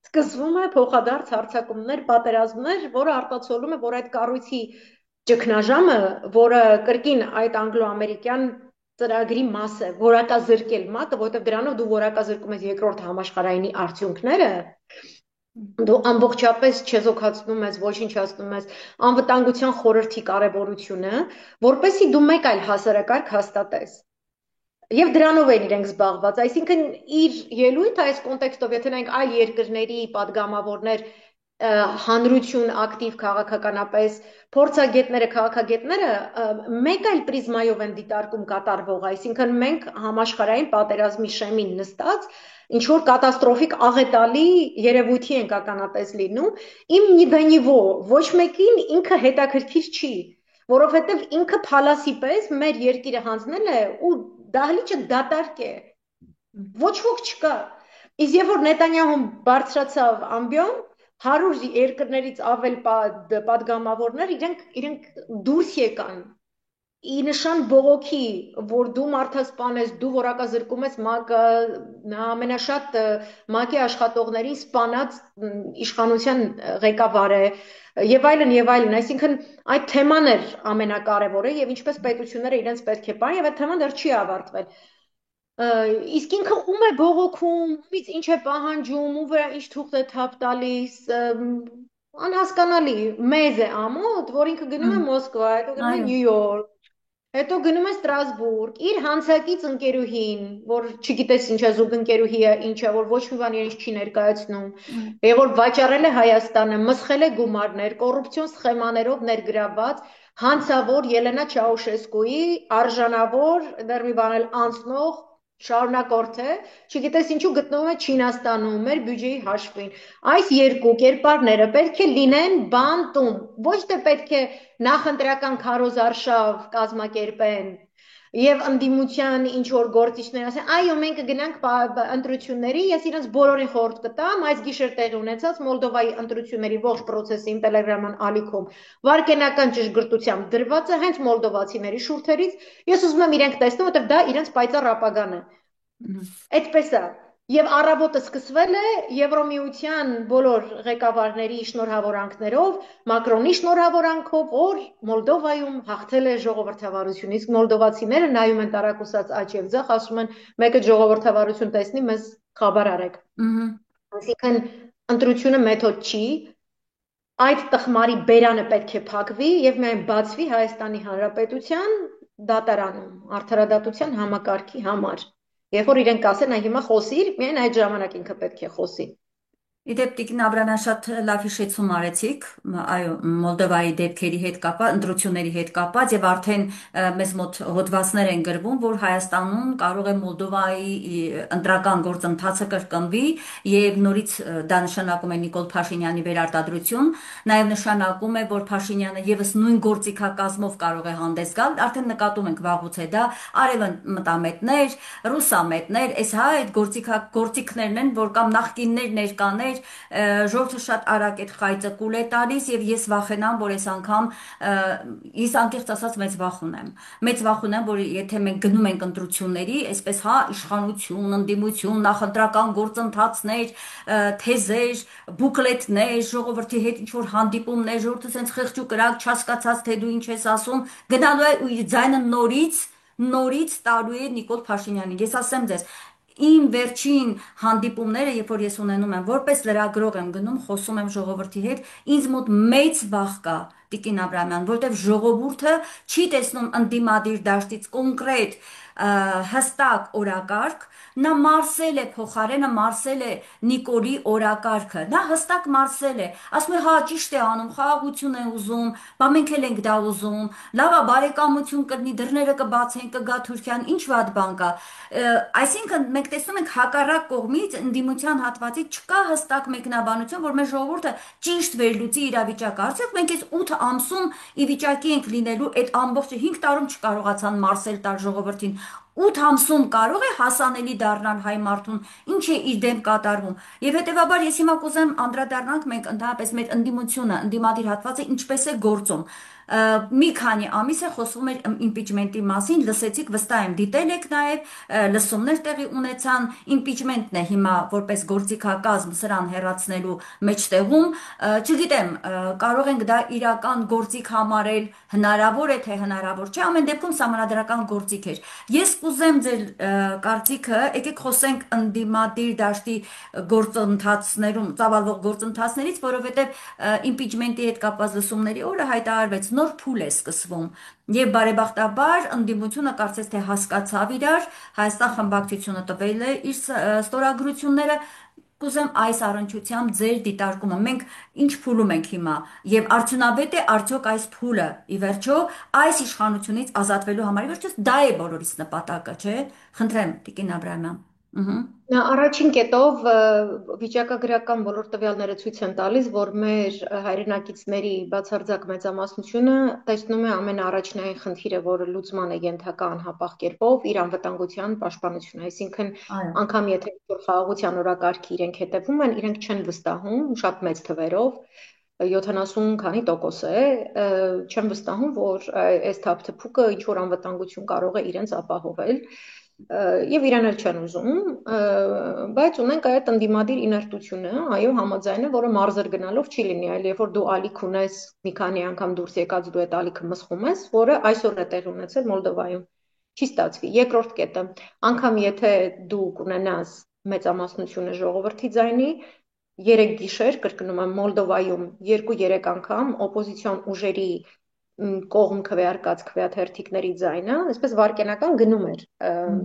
սկսվում է փոխադարձ հարձակումներ, պատերազմներ, որը արտացոլում է, որ այդ կառույցի ճգնաժամը, որը կրկին այդ անգլո-ամերիկյան ծրագրի մաս է, որակազրկել ՄԱԿ-ը, որովհետև դրանով դու որակազրկում ես երկրորդ համաշխարհայինի արդյունքները, դու ամբողջապես չեզոքացնում ես, ոչնչացնում ես անվտանգության խորհրդի կարևորությունը, որպեսզի դու մեկ այլ հասարակարգ հաստատես։ Եվ դրանով են իրենք զբաղված, այսինքն իր ելույթը այս կոնտեքստով, եթե նայենք այլ երկրների падգամավորներ, հանրություն ակտիվ քաղաքականապես, փորձագետները, քաղաքագետները մեկ այլ պրիզմայով են դիտարկում կատարվող, այսինքն մենք համաշխարհային պատերազմի շեմին նստած ինչ որ կատաստրոֆիկ աղետալի երևույթի ենք ականատես լինում, իմ նիվենիվո ոչ մեկին ինքը հետաքրքիր չի, որովհետև ինքը փալասի պես մեր երկիրը հանձնել է ու դահլիճը դատարկ է, ոչ ոք չկա, Իսկ երբ որ Նետանյահուն բարձրացավ ամբիոն, 100 երկրներից ավել падգամավորներ իրենք դուրս եկան ի նշան բողոքի, որ դու մարդասպան ես, դու որակազրկում ես ՄԱԿ-ը, նա ամենաշատ ՄԱԿ-ի աշխատողների սպանած իշխանության ղեկավար է, եւ այլն եւ այլն, այսինքն այդ թեման էր ամենակարևորը եւ ինչպես պետությունները իրենց պետք է պահեն եւ այդ թեման դեռ չի ավարտվել։ Իսկ ինքը ում է բողոքում, ումից ինչ է պահանջում, ում վրա ինչ թուղթ է թափ տալիս, անհասկանալի, մեզ է ամոթ, որ ինքը գնում է Մոսկվա, հետո գնում է Այո։ Նյու Յորք, հետո գնում է Ստրասբուրգ, իր հանցակից ընկերուհին, որ չգիտես ինչ է զուգ ընկերուհի է, ինչ է, որ ոչ մի բան իրենց չի ներկայացնում, եւ որ վաճառել է Հայաստանը, մսխել է գումարներ, կոռուպցիոն սխեմաներով ներգրավված, հանցավոր Ելենա Չաուշեսկուի, արժանավոր, դեռ մի բան էլ անցնող շարունակորդ է, չգիտես ինչու գտնվում է Չինաստանում, մեր բյուջեի հաշվին։ Այս երկու կերպարները պետք է լինեն բանտում, ոչ թե պետք է նախընտրական քարոզարշավ կազմակերպեն եւ ընդդիմության ինչ որ գործիչներ ասեն, այո, մենք կգնանք ընտրությունների, ես իրենց բոլորին խորհուրդ կտամ, այս գիշեր տեղի ունեցած Մոլդովայի ընտրությունների ողջ process-ը իմ Telegram-ան ալիքում վարկենական ճշգրտությամբ դրված է հենց մոլդովացիների շուրթերից, ես ուզում եմ իրենք տեսնեմ, որտեղ դա իրենց պայծառ ապագան է։ Այդպես է։ Եվ առավոտը սկսվել է Եվրոմիության բոլոր ղեկավարների շնորհավորանքներով, Մակրոնի շնորհավորանքով, որ Մոլդովայում հաղթել է ժողովրդավարություն։ Իսկ մոլդովացիները նայում են տարակուսած աջ եւ ձախ, ասում են մեկը ժողովրդավարություն տեսնի, մեզ խաբար արեք։ Այսինքն ընտրությունը մեթոդ չի, այդ տխմարի բերանը պետք է փակվի եւ միայն բացվի Հայաստանի Հանրապետության դատարանում արդարադատության համակարգի համար։ Երբ որ իրենք ասեն, այ հիմա խոսիր, միայն այդ ժամանակ ինքը պետք է խոսի։ Իդեպ Տիկին Աբրամյան շատ լավ հիշեցում արեցիք, այո, Մոլդովայի դեպքերի հետ կապված, ընտրությունների հետ կապված եւ արդեն մեզ մոտ հոդվածներ են գրվում, որ Հայաստանում կարող է Մոլդովայի ընտրական գործընթացը կրկնվի եւ նորից դա նշանակում է Նիկոլ Փաշինյանի վերարտադրություն, նաեւ նշանակում է, որ Փաշինյանը եւս նույն գործիքակազմով կարող է հանդես գալ, արդեն նկատում ենք վաղուց է դա արևմտամետներ, ռուսամետներ, այս հա այդ գործիքներն են, որ կամ նախկիններ ներկաներ ժողովուրդը շատ արագ այդ խայծը կուլ է տալիս եւ ես վախենամ, որ այս անգամ ես անկեղծ ասած մեծ վախ ունեմ։ Մեծ վախ ունեմ, որ եթե մենք գնում ենք ընտրությունների, այսպես հա իշխանություն, ընդդիմություն, նախընտրական գործընթացներ, թեզեր, բուկլետներ, ժողովրդի հետ ինչ որ հանդիպումներ, ժողովուրդը սենց խեղճ ու կրակ չհասկացած թե դու ինչ ես ասում, գնալու է ու իր ձայնը նորից տալու է Նիկոլ Փաշինյանին։ Ես ասեմ ձեզ, իմ վերջին հանդիպումները, երբ որ ես ունենում եմ, որպես լրագրող եմ գնում, խոսում եմ ժողովրդի հետ, ինձ մոտ մեծ վախ կա, Տիկին Աբրամյան, որտեվ ժողովուրդը չի տեսնում ընդդիմադիր դաշտից կոնկրետ հստակ օրակարգ, նա մարսել է փոխարենը մարսել է Նիկոլի օրակարգը, նա հստակ մարսել է, ասում է հա ճիշտ է անում, խաղաղություն է ուզում, բա մենք էլ ենք դա ուզում, լավա բարեկամություն կլինի, դռները կբացեն, կգա Թուրքիան, ինչ վատ բան կա։ Այսինքն մենք տեսնում ենք հակառակ կողմից ընդդիմության հատվածից չկա հստակ մեկնաբանություն, որ մեր ժողովուրդը ճիշտ վերլուծի իրավիճակը։ Արդյոք մենք այս 8 ամսում ի վիճակի ենք լինելու այդ ամբողջը 5 տարում չկարողացան մարսել տալ ժողովրդին։ 8 ամսում կարող է հասանելի դառնալ հայ մարդուն, ինչ է իր դեմ կատարվում։ Եվ հետևաբար ես հիմա կուզեմ անդրադառնանք մենք ընդհանրապես մեր ընդդիմությունը, ընդդիմադիր հատվածը ինչպես է գործում։ Մի քանի ամիս է խոսվում էր իմպիչմենտի մասին, լսեցիք, վստահ եմ, դիտել եք նաև, լսումներ տեղի ունեցան, իմպիչմենտն է հիմա որպես գործիքակազմ սրան հեռացնելու մեջտեղում, չգիտեմ, կարող ենք դա իրական գործիք համարել, հնարավոր է թե հնարավոր չէ, ամեն դեպքում սահմանադրական գործիք էր։ Ես կուզեմ ձեր կարծիքը, եկեք խոսենք ընդդիմադիր դաշտի գործընթացներում, ծավալվող գործընթացներից, որովհետև իմպիչմենտի հետ կապված լսումների օրը հայտարարվեց նոր փուլ է սկսվում։ Եվ բարեբախտաբար ընդդիմությունը կարծես թե հասկացավ իրար, Հայաստան խմբակցությունը տվել է իր ստորագրությունները, կուզեմ այս առնչությամբ ձեր դիտարկումը։ Մենք ինչ փուլում ենք հիմա եւ արդյունավետ է արդյոք այս փուլը ի վերջո այս իշխանությունից ազատվելու համար։ Ի վերջո դա է բոլորիս նպատակը, չէ՞։ Խնդրեմ, Տիկին Աբրամյան։ Ահա։ Առաջին կետով վիճակագրական բոլոր տվյալները ցույց են տալիս, որ մեր հայրենակիցների բացարձակ մեծամասնությունը տեսնում է ամենաառաջնային խնդիրը, որը լուծման է ենթակա անհապաղ կերպով իր անվտանգության պաշտպանությունը, այսինքն Այո։ անգամ եթե որ խաղաղության օրակարգի իրենք հետևում են, իրենք չեն վստահում շատ մեծ թվերով 70 քանի տոկոս է, չեն վստահում, որ այս թափթփուկը ինչ որ անվտանգություն կարող է իրենց ապահովել եւ իրեն էլ չեն ուզում, բայց ունենք այդ ընդդիմադիր իներտությունը, այո, համաձայնը, որը մարզեր գնալով չի լինի, այլ երբ որ դու ալիք ունես, մի քանի անգամ դուրս եկած դու այդ ալիքը մսխում ես, որը այսօր է տեղի ունեցել Մոլդովայում, չի ստացվի։ Երկրորդ կետը, անգամ եթե դու կունենաս մեծամասնությունը ժողովրդի ձայնի, երեք գիշեր, կրկնում եմ, Մոլդովայում 2-3 անգամ օպոզիցիոն ուժերի կողմ քվեարկած քվեաթերթիկների ձայնը, այսպես վարկենական գնում էր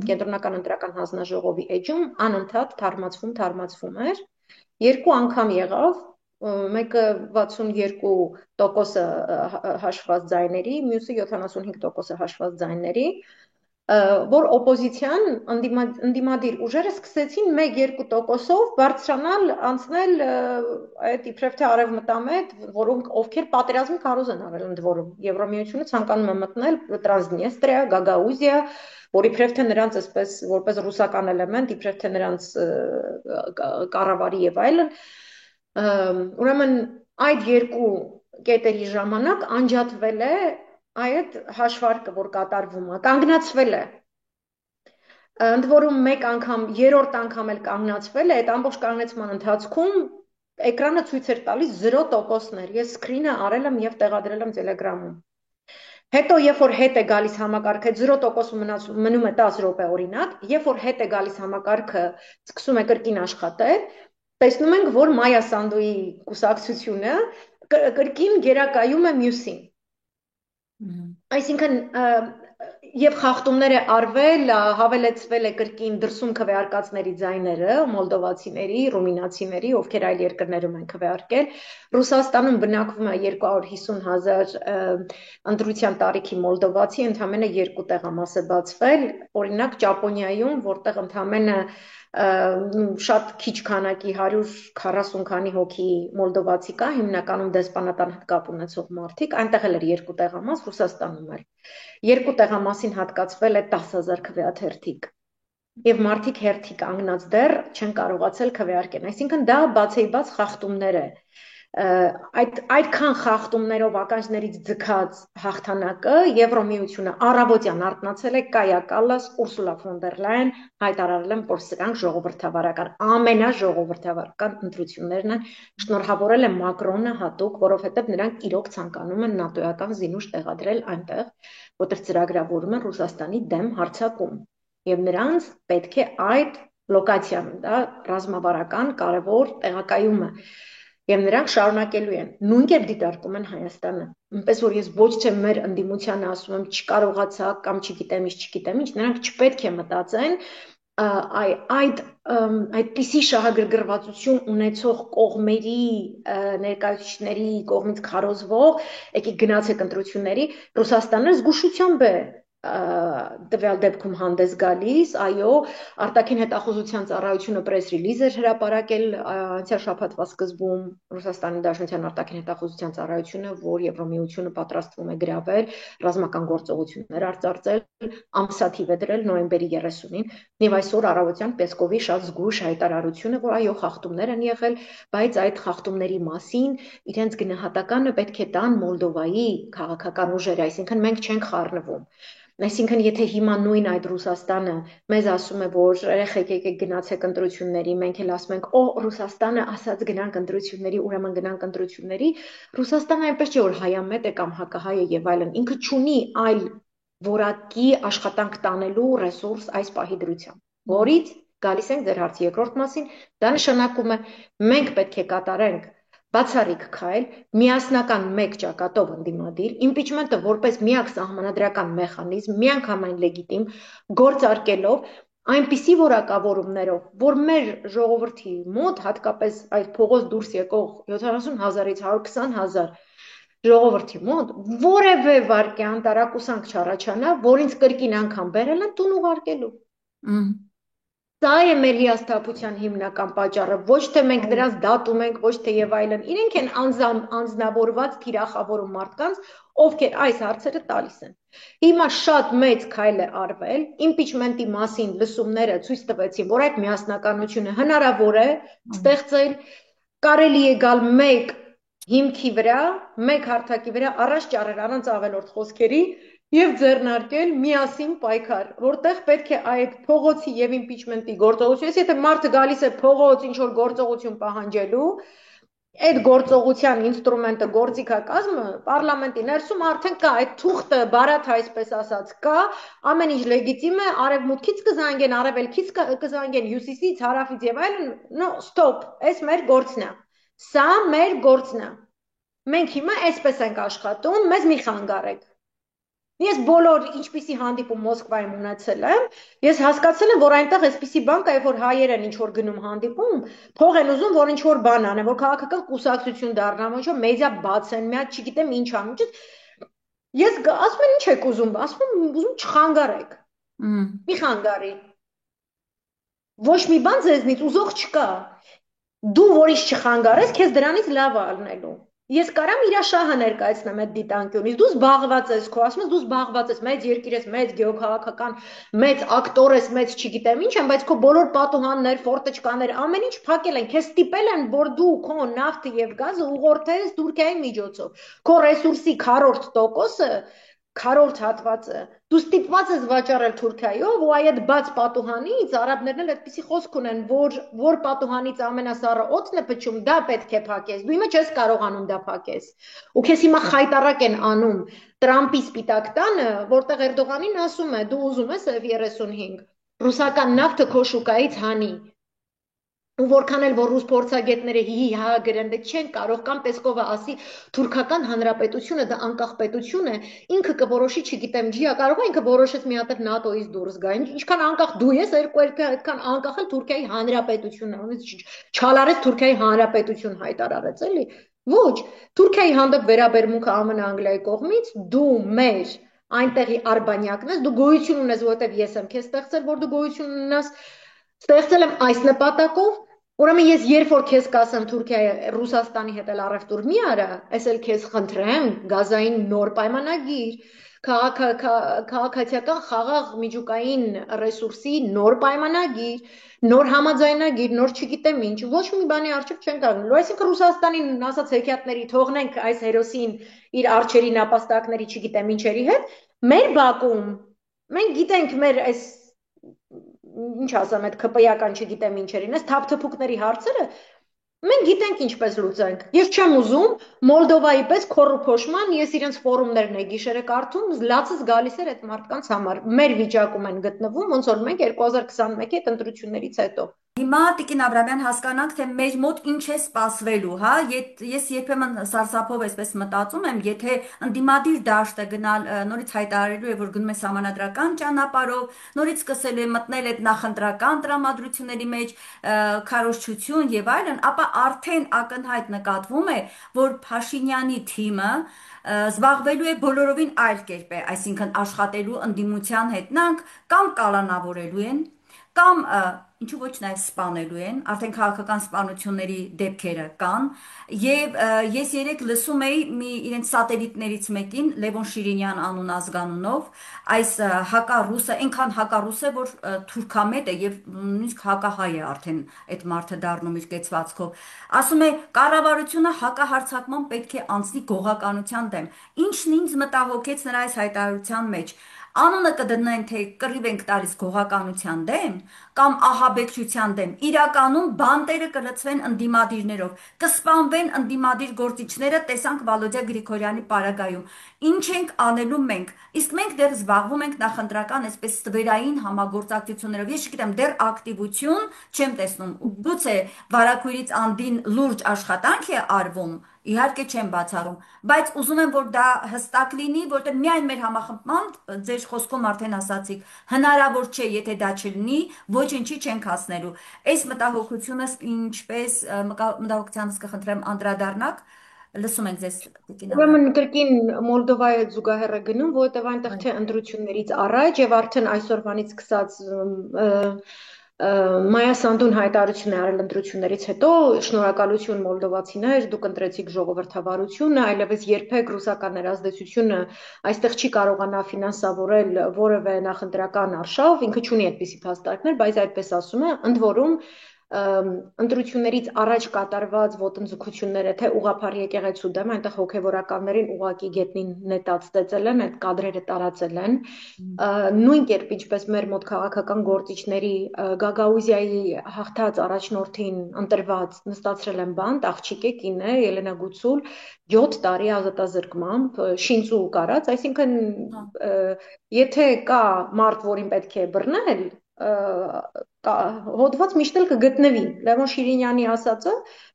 կենտրոնական ընտրական հանձնաժողովի էջում, անընդհատ թարմացվում էր։ Երկու անգամ եղավ, մեկը 62%-ը հաշված ձայների, մյուսը 75%-ը հաշված ձայների, որ օպոզիցիան ընդդիմադիր ուժերը սկսեցին 1-2%-ով բարձրանալ, անցնել այդ իբրև թե արևմտամետ, որոնք ովքեր պատերազմի քարոզ են արել ընդ որում։ Եվրամիությունը ցանկանում է մտնել Տրանսնիստրիա, Գագաուզիա, որ իբրև թե նրանց այսպես որպես ռուսական էլեմենտ, իբրև թե նրանց կառավարի եւ այլն, ուրեմն այդ երկու կետերի ժամանակ անջատվել է այդ հաշվարկը, որ կատարվում է, կանգնացվել է։ Ընդ որում մեկ անգամ, երրորդ անգամ էլ կանգնացվել է, այդ ամբողջ կանգնեցման ընթացքում էկրանը ցույց էր տալիս 0%-ներ։ Ես սկրինը արել եմ եւ տեղադրել եմ Telegram-ում։ Հետո երբ որ հետ է գալիս համակարգը 0% մնում է 10 րոպե օրինակ, երբ որ հետ է գալիս համակարգը սկսում է կրկին աշխատել, տեսնում ենք, որ Մայա Սանդուի կուսակցությունը կրկին գերակայում է մյուսին։ Այսինքն եւ խախտումներ է արվել, հավելեցվել է կրկին դրսում քվեարկածների ձայները, մոլդովացիների, ռումինացիների, ովքեր այլ երկրներում են քվեարկել։ Ռուսաստանում բնակվում է 250,000 ընտրության տարիքի մոլդովացի, ընդամենը 2 տեղամաս է բացվել, օրինակ Ճապոնիայում, որտեղ ընդամենը շատ քիչ քանակի 140 քանի հոգի մոլդովացի կա, հիմնականում դեսպանատան կապ ունեցող մարդիկ, այնտեղ էլ էր 2 տեղամաս, Ռուսաստանում էլ։ 2 տեղամասին հատկացվել է 10,000 քվեաթերթիկ։ Եվ մարդիկ հերթի կանգնած դեռ չեն կարողացել քվեարկեն։ Այսինքն դա բացեիբաց խախտումներ է։ Այդքան խախտումներով ականջներից ձգած հաղթանակը Եվրոմիությունը առավոտյան արթնացել է Կայա Կալլաս, Ուրսուլա ֆոն դեր Լայան հայտարարել են, որ սրանք ժողովրդավարական ամենաժողովրդավարական ընտրություններն են, շնորհավորել է Մակրոնը հատուկ, որովհետև նրանք իրոք ցանկանում են նատոյական զինուժ տեղադրել այնտեղ, որտեղ ծրագրավորում են Ռուսաստանի դեմ հարձակում։ Եվ նրանց պետք է այդ լոկացիան, դա ռազմավարական կարևոր տեղակայումը եւ նրանք շարունակելու են նույն կերպ դիտարկում են Հայաստանը, այնպես որ ես ոչ թե մեր ընդդիմությանը ասում եմ չկարողացա կամ չգիտեմ ինչ, նրանք չպետք է մտածեն այդպիսի շահագրգռվածություն ունեցող կողմերի ներկայացուցիչների կողմից քարոզվող, եկեք գնացեք ընտրությունների, Ռուսաստանը զգուշությամբ է տվյալ դեպքում հանդես գալիս, այո, արտաքին հետախուզության ծառայությունը պրես ռիլիզ էր հրապարակել անցյալ շաբաթվա սկզբում Ռուսաստանի Դաշնության արտաքին հետախուզության ծառայությունը, որ Եվրոմիությունը պատրաստվում է գրավել, ռազմական գործողություններ արծարծել, ամսաթիվ է դրել նոյեմբերի 30-ին, եւ այսօր առավոտյան Պեսկովի շատ զգույշ հայտարարությունը, որ այո, խախտումներ են եղել, բայց այդ խախտումների մասին իրենց գնահատականը պետք է տան Մոլդովայի քաղաքական ուժերը, այսինքն մենք չենք խառնվում։ Այսինքն, եթե հիմա նույն այդ Ռուսաստանը մեզ ասում է, որ երեխեք եկեք գնացեք ընտրությունների, մենք էլ ասում ենք, օ, Ռուսաստանը ասաց գնանք ընտրությունների, ուրեմն գնանք ընտրությունների, Ռուսաստանը այնպես չէ, որ հայամետ է կամ հակահայ է եւ այլն, ինքը չունի այլ որակի աշխատանք տանելու ռեսուրս այս պահի դրությամբ, որից գալիս ենք ձեր հարցի երկրորդ մասին, դա նշանակում է մենք պետք է կատարենք բացառիկ քայլ, միասնական մեկ ճակատով ընդդիմադիր, իմպիչմենտը որպես միակ սահմանադրական մեխանիզմ, միանգամայն լեգիտիմ, գործարկելով այնպիսի որակավորումներով, որ մեր ժողովրդի մոտ, հատկապես այդ փողոց դուրս եկող 70,000-ից 120,000 ժողովրդի մոտ, որևէ վարքյան տարակուսանք չառաջանա, որ ինձ կրկին անգամ բերել են տուն ուղարկելու։ Սա է մեր հիասթափության հիմնական պատճառը, ոչ թե մենք նրանց դատում ենք, ոչ թե եւ այլն։ Իրենք են անձնավորված թիրախավորում մարդկանց, ովքեր այս հարցերը տալիս են։ Հիմա շատ մեծ քայլ է արվել, իմպիչմենտի մասին լսումները ցույց տվեցին, որ այդ միասնականությունը հնարավոր է ստեղծել, կարելի է գալ մեկ հիմքի վրա, մեկ հարթակի վրա առաջ ճարել առանց ավելորդ խոսքերի եւ ձեռնարկել միասին պայքար, որտեղ պետք է այդ փողոցի եւ իմպիչմենտի գործողությունը, եթե մարդը գալիս է փողոց ինչ որ գործողություն պահանջելու, այդ գործողության ինստրումենտը գործիքակազմը պարլամենտի ներսում արդեն կա, այդ թուղթը բարաթ այսպես ասած կա, ամեն ինչ լեգիտիմ է, արևմուտքից կզանգեն, արևելքից կզանգեն, հյուսիսից, հարավից եւ այլն, no, stop, այս մեր գործն է։ Սա մեր գործն է։ Մենք հիմա այսպես ենք աշխատում, մեզ մի խանգարեք։ Ես բոլոր ինչպիսի հանդիպում Մոսկվայում ունեցել եմ, ես հասկացել եմ, որ այնտեղ այսպիսի բան կա, երբ որ հայեր են ինչ որ գնում հանդիպում, փող են ուզում, որ ինչ որ բան անեն, որ քաղաքական կուսակցություն դառնա, ոչ որ մեդիա բացեն, մի հատ չգիտեմ ինչ անում։ Ես ասում եմ ինչ եք ուզում, ասում եմ ուզում չխանգարեք։ Մի խանգարի։ Ոչ մի բան ձեզնից ուզող չկա։ Դու որից չխանգարես, քեզ դրանից լավ ալնելու։ Ես կարամ իրա շահը ներկայացնեմ այդ դիտանկյունից, դու զբաղված ես, քո ասում ես դու զբաղված ես, մեծ երկիր ես, մեծ գեոքաղաքական, մեծ ակտոր ես, մեծ չգիտեմ ինչ եմ, բայց քո բոլոր պատուհաններ, ֆորտեչկաներ, ամեն ինչ փակել են, քեզ ստիպել են, որ դու քո նավթը եւ գազը ուղղորդես Թուրքիայի միջոցով։ Քո ռեսուրսի 40%-ը քառորդ հատվածը դու ստիպված ես վաճառել Թուրքիայով ու այդ բաց պատուհանից արաբներն էլ այդպիսի խոսք ունեն որ պատուհանից ամենասառը օդն է փչում դա պետք է փակես դու հիմա չես կարողանում դա փակես ու քեզ հիմա խայտարակ են անում Տրամպի սպիտակ տանը որտեղ Էրդողանին ասում է դու ուզում ես F-35 ռուսական նավթը քո շուկայից հանի ու որքան էլ որ ռուս փորձագետները հի հա գրեն, դե չեն կարող կամ Պեսկովը ասի թուրքական հանրապետությունը դա անկախ պետություն է, ինքը կորոշի, չգիտեմ, ջիա կարող է ինքը որոշեց մի հատ ՆԱՏՕ-ից դուրս գա։ Ինչքան անկախ դու ես, երկու այդքան անկախ էլ Թուրքիայի հանրապետությունն է, չալարեց Թուրքիայի հանրապետություն հայտարարեց, էլի։ Ոչ, Թուրքիայի հանդեպ վերաբերմունքը ԱՄՆ Անգլիայի կողմից դու մեր այնտեղի արբանյակն ես, դու գոյություն ունես, որովհետև ես եմ քեզ ստեղծել, որ դու գոյություն ունես, ստեղծել եմ այս նպատակով Ուրեմն ես երբ որ քեզ կասեմ Թուրքիայի Ռուսաստանի հետ էլ առևտուր մի արա, ես էլ քեզ խնդրեմ գազային նոր պայմանագիր, քաղաքացիական խաղաղ միջուկային ռեսուրսի նոր պայմանագիր, նոր համաձայնագիր, նոր չգիտեմ ինչ, ոչ մի բանի առջև չեն կանգնելու։ Այսինքն Ռուսաստանին ասած հեքիաթների թողնենք այս հերոսին իր արջերի նապաստակների չգիտեմ ինչերի հետ, մեր Բաքում մենք գիտենք մեր այս ինչ ասեմ, այդ քպեական չգիտեմ ինչերին, այս թափթփուկների հարցերը մենք գիտենք ինչպես լուծենք։ Ես չեմ ուզում Մոլդովայի պես քոռուփոշման, ես իրենց ֆորումներն է գիշերը կարդում, լացս գալիս էր այդ մարդկանց համար։ Մեր վիճակում են գտնվում, ոնց որ մենք 2021-ի այդ ընտրություններից հետո։ Հիմա Տիկին Աբրամյան հասկանանք, թե մեր մոտ ինչ է սպասվելու, հա, ես երբեմն սարսափով այսպես մտածում եմ, եթե ընդդիմադիր դաշտը գնալ նորից հայտարարելու է, որ գնում է համանդրական ճանապարհով, նորից սկսելու է մտնել այդ նախընտրական տրամադրությունների մեջ, քարոզչություն եւ այլն, ապա արդեն ակնհայտ նկատվում է, որ Փաշինյանի թիմը զբաղվելու է բոլորովին այլ կերպ է, այսինքն աշխատելու ընդդիմության հետ, նրանք կամ կալանավորելու են կամ ինչու ոչ նաև սպանելու են, արդեն քաղաքական սպանությունների դեպքերը կան, եւ ես երեք լսում էի մի իրենց սատելիտներից մեկին, Լևոն Շիրինյան անուն ազգանունով, այս հակառուսը, այնքան հակառուս է, որ թուրքամետ է եւ նույնիսկ հակահայ է արդեն այդ մարդը դառնում իր կեցվածքով։ Ասում է, կառավարությունը հակահարձակման պետք է անցնի գողականության դեմ։ Ինչն ինձ մտահոգեց նրա այս հայտարարության մեջ անունը կդնեն, թե կռիվ ենք տալիս գողականության դեմ կամ ահաբեկչության դեմ, իրականում բանտերը կլցվեն ընդդիմադիրներով, կսպանվեն ընդդիմադիր գործիչները, տեսանք Վալոդյա Գրիգորյանի պարագայում։ Ինչ ենք անելու մենք, իսկ մենք դեռ զբաղվում ենք նախընտրական այսպես ստվերային համագործակցություններով։ Ես չգիտեմ, դեռ ակտիվություն չեմ տեսնում։ Գուցե վարակույրից անդին լուրջ աշխատանք է արվում, իհարկե չեմ բացառում, բայց ուզում եմ, որ դա հստակ լինի, որտեղ միայն մեր համախմբման, ձեր խոսքում արդեն ասացիք, հնարավոր չէ, եթե դա չլինի, ոչինչի չենք հասնելու։ Այս մտահոգությունս ինչպես մտահոգությանս կխնդրեմ անդրադառնաք, լսում ենք ձեզ Տիկին Աբրամյան։ Ուրեմն կրկին Մոլդովայի հետ զուգահեռ է գնում, որովհետև այնտեղ թե ընտրություններից առաջ եւ արդեն այսօրվանից սկսած Մայա Սանդուն հայտարարություն է արել ընտրություններից հետո, շնորհակալություն մոլդովացիներ, դուք ընտրեցիք ժողովրդավարությունը, այլևս երբեք ռուսական ներազդեցությունը այստեղ չի կարողանա ֆինանսավորել որևէ նախընտրական արշավ, ինքը չունի այդպիսի փաստարկներ, բայց այդպես ասում է, ընդ որում ընտրություններից առաջ կատարված ոտնձգությունները, թե ուղղափառ եկեղեցու դեմ, այնտեղ հոգևորականներին ուղղակի գետնին նետած ծեծել են, այդ կադրերը տարածել են, նույն կերպ ինչպես մեր մոտ քաղաքական գործիչների Գագաուզիայի հաղթած առաջնորդին ընտրված նստացրել են բանտ, աղջիկ է, կին է, Ելենա Գուցուլ, 7 տարի ազատազրկմամբ, շինծու կարած, այսինքն եթե կա մարդ, որին պետք է բռնել, հոդված միշտ էլ կգտնվի, Լևոն Շիրինյանի ասածը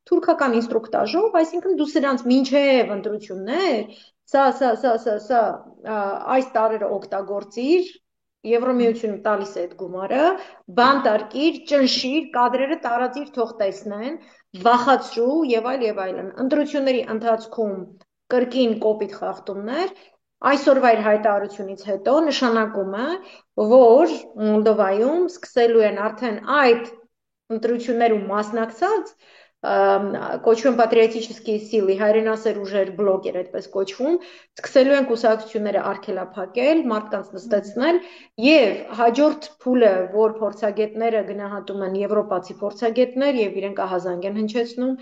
թուրքական ինստրուկտաժով, այսինքն դու սրանց մինչև ընտրություններ, սա, այս տարերը օգտագործիր, Եվրոմիությունը տալիս է այդ գումարը, բանտարկիր, ճնշիր, կադրերը տարածիր, թող տեսնեն, վախացրու եւ այլն։ Ընտրությունների ընթացքում կրկին կոպիտ խախտումներ, այսօրվա իր հայտարարությունից հետո նշանակում է, որ Մոլդովայում սկսելու են արդեն այդ ընտրություններում մասնակցած կոչվում են պատրիոտические սիլы, հայրենասեր ուժեր, բլոկեր, այդպես կոչվում, սկսելու են կուսակցությունները արգելափակել, մարդկանց նստեցնել եւ հաջորդ փուլը, որ փորձագետները գնահատում են եվրոպացի փորձագետներ եւ իրենք ահազանգ են հնչեցնում,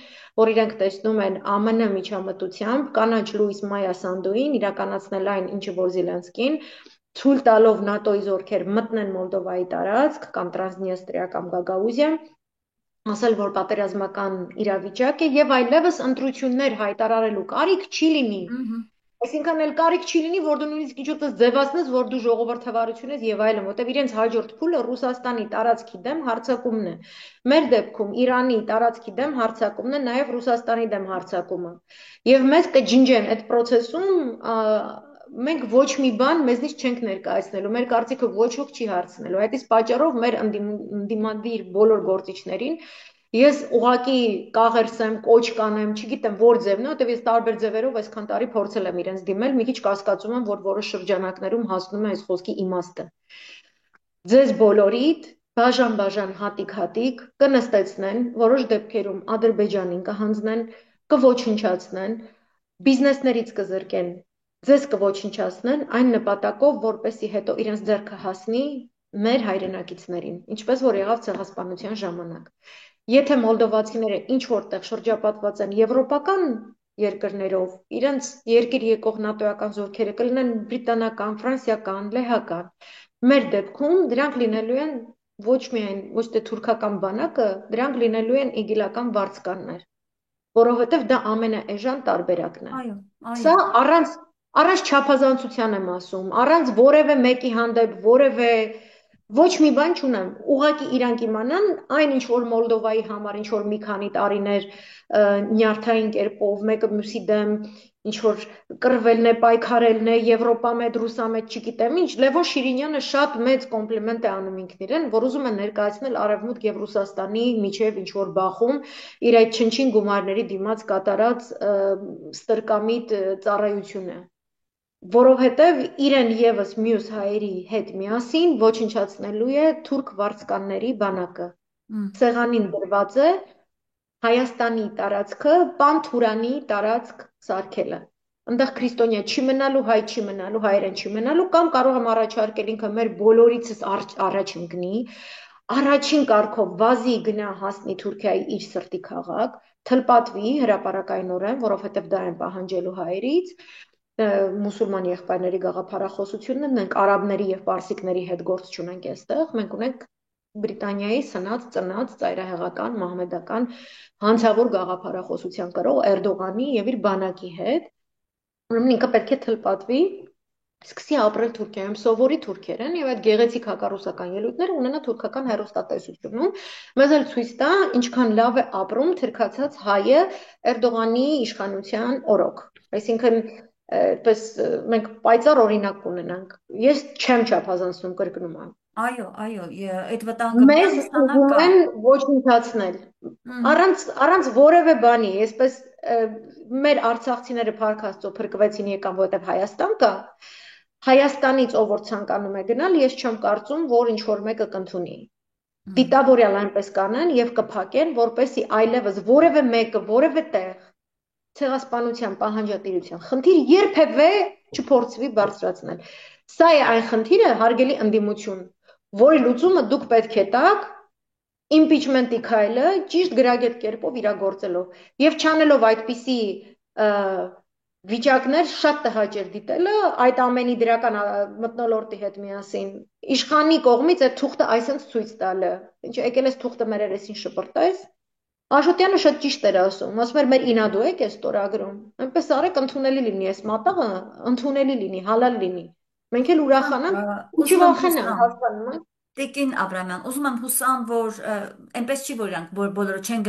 որ իրենք տեսնում են ԱՄՆ միջամտությամբ կանաչ լույս Մայա Սանդուին իրականացնել այն, ինչը որ Զելենսկին ցույլ տալով ՆԱՏՕ-ի զորքեր մտնեն Մոլդովայի տարածք կամ Տրանսնիստրիա կամ Գագաուզիա ասել, որ պատերազմական իրավիճակ է եւ այլևս ընտրություններ հայտարարելու կարիք չի լինի։ Այսինքն էլ կարիք չի լինի, որ դու նույնիսկ իջուտես ձևացնես, որ դու ժողովրդավարություն ես եւ այլն, որտեւ իրենց հաջորդ փուլը Ռուսաստանի տարածքի դեմ հարձակումն է։ Մեր դեպքում Իրանի տարածքի դեմ հարձակումն է, նաեւ Ռուսաստանի դեմ հարձակումը։ Եւ մեզ կջնջեն այդ process-ում մենք ոչ մի բան մեզնից չենք ներկայացնելու, մեր կարծիքը ոչ ոք չի հարցնելու։ Այդ իսկ պատճառով մեր ընդդիմադիր բոլոր գործիչներին ես ուղղակի կաղերսեմ, կոչ կանեմ, չգիտեմ որ ձևն է, որտեվ ես տարբեր ձևերով այսքան տարի փորձել եմ իրենց դիմել, մի քիչ կասկածում եմ, որ որոշ շրջանակներում հասնում է այս խոսքի իմաստը։ Ձեզ բոլորիդ բաժան-բաժան, հատիկ-հատիկ կնստեցնեն, որոշ դեպքերում Ադրբեջանին կհանձնեն, կոչնչացնեն, բիզնեսներից կզրկեն, ձեզ կոչնչացնեն այն նպատակով, որպեսզի հետո իրենց ձեռքը հասնի մեր հայրենակիցներին, ինչպես որ եղավ ցեղասպանության ժամանակ։ Եթե մոլդովացիները ինչ որտեղ շրջապատված են եվրոպական երկրներով, իրենց երկիր եկող նատոյական զորքերը կլինեն բրիտանական, ֆրանսիական, լեհական, մեր դեպքում դրանք լինելու են ոչ միայն ոչ թե թուրքական բանակը, դրանք լինելու են իգիլական վարձկաններ, որովհետև դա ամենաէժան տարբերակն է։ Սա առանց չափազանցության եմ ասում, առանց որևէ մեկի հանդեպ որևէ ոչ մի բան չունեմ, ուղղակի իրանք իմանան այն ինչ որ Մոլդովայի համար ինչ որ մի քանի տարիներ նյարդային կերպով մեկը մյուսի դեմ ինչ որ կռվելն է, պայքարելն է, Եվրոպամետ, Ռուսամետ, չգիտեմ ինչ, Լևոն Շիրինյանը շատ մեծ կոմպլիմենտ է անում ինքն իրեն, որ ուզում է ներկայացնել Արևմուտք եւ Ռուսաստանի միջև ինչ որ բախում իր այդ չնչին գումարների դիմաց կատարած ստրկամիտ ծառայությունը որովհետև իրեն եւս մյուս հայերի հետ միասին ոչնչացնելու է թուրք վարձկանների բանակը։ Սեղանին դրված է Հայաստանի տարածքը, Պանթուրանի տարածք սարքելը։ Այնտեղ քրիստոնյա չի մնալու, հայ չի մնալու, հայերեն չի մնալու, կամ կարող եմ առաջարկել ինքը մեր բոլորիցս առաջ ընկնի, առաջին կարգով վազի գնա հասնի Թուրքիայի իր սրտի քաղաք, թլպատվի հրապարակայնորեն, որովհետև դա են պահանջելու հայերից, մուսուլման եղբայրների գաղափարախոսությունն է, մենք արաբների եւ պարսիկների հետ գործ չունենք այստեղ, մենք ունենք Բրիտանիայի սնած, ծնած, ծայրահեղական, մահմեդական հանցավոր գաղափարախոսության կրող Էրդողանի եւ իր բանակի հետ, ուրեմն ինքը պետք է թլպատվի, սկսի ապրել Թուրքիայում, սովորի թուրքերեն եւ այդ գեղեցիկ հակառուսական ելույթները ունենա թուրքական հեռուստատեսությունում, մեզ էլ ցույց տա ինչքան լավ է ապրում թրքացած հայը Էրդողանի իշխանության օրոք։ Այսինքն այդպես մենք պայծառ օրինակ կունենանք։ Ես չեմ չափազանցնում, կրկնում եմ։ Այո, այդ վտանգը մեզ ուզում են ոչնչացնել։ Առանց որևէ բանի, այսպես մեր արցախցիները փառք Աստծո փրկվեցին եկան, որովհետև Հայաստան կա։ Հայաստանից ով որ ցանկանում է գնալ, ես չեմ կարծում, որ ինչ որ մեկը կընդունի։ դիտավորյալ այնպես կանեն եւ կփակեն, որպեսի այլևս որևէ մեկը, որևէ տեղ ցեղասպանության պահանջատիրության խնդիր երբևէ չփորձվի բարձրացնել։ Սա է այն խնդիրը, հարգելի ընդդիմություն, որի լուծումը դուք պետք է տաք impeachment-ի քայլը ճիշտ գրագետ կերպով իրագործելով եւ չանելով այդպիսի վիճակներ շատ տհաճ էր դիտելը այդ ամենի դրական մթնոլորտի հետ միասին իշխանի կողմից այդ թուղթը այսպես ցույց տալը ինչ եկել ես թուղթը մեր երեսին շպրտես Աշոտյանը շատ ճիշտ էր ասում ասում էր մեր ինադու եք է ստորագրում այնպես արեք ընդունելի լինի այս մատաղը ընդունելի լինի հալալ լինի մենք էլ ուրախանանք ու Ուզում եմ չվախենանք հուսամ, հասկանում եք Տիկին Աբրամյան, ուզում եմ հուսամ, որ այնպես չի, որ իրանք բոլորը չեն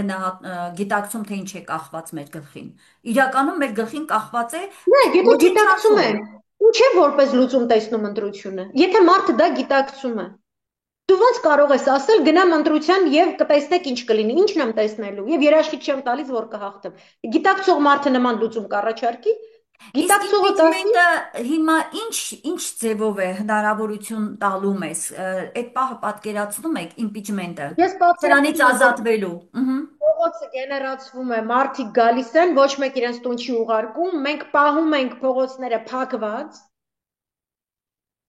գիտակցում, թե ինչ է կախված մեր գլխին։ Իրականում մեր գլխին կախված է Նայ, եթե գիտակցում ոչնչացում։ են, ինչ է որպես լուծում տեսնում ընտրությունը։ Եթե մարդը դա գիտակցում է, դու ոնց կարող ես ասել գնամ ընտրության եւ կտեսնեք ինչ կլինի, ինչն եմ տեսնելու եւ երաշխիք չեմ տալիս որ կհաղթեմ։ Գիտակցող մարդը նման լուծում կառաջարկի, Իսկ գիտակցողը կասի, իմպիչմենտը հիմա ինչ ձևով է հնարավորություն տալու մեզ։ Այդ պահը պատկերացնում եք իմպիչմենտը ես սրանից պատկերացնում եմ, որ ազատվելու։ Ըհը։ փողոցը գեներացվում է, մարդիկ գալիս են, ոչ մեկ իրենց տուն չի ուղարկում, մենք պահում ենք փողոցները փակված,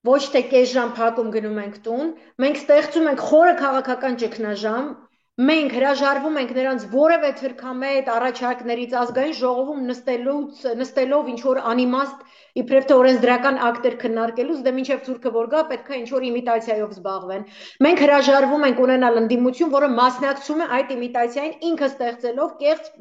ոչ թե կես ժամ փակում գնում ենք տուն, մենք ստեղծում ենք խորը քաղաքական ճգնաժամ, մենք հրաժարվում ենք նրանց որևէ թրքամետ առաջարկներից ազգային ժողովում նստելով ինչ որ անիմաստ իբրև թե օրենսդրական ակտեր քննարկելուց դե մինչև թուրքը որ գա պետք է ինչ որ իմիտացիայով զբաղվեն մենք հրաժարվում ենք ունենալ ընդդիմություն որը մասնակցում է այդ իմիտացիային ինքը ստեղծելով կեղծ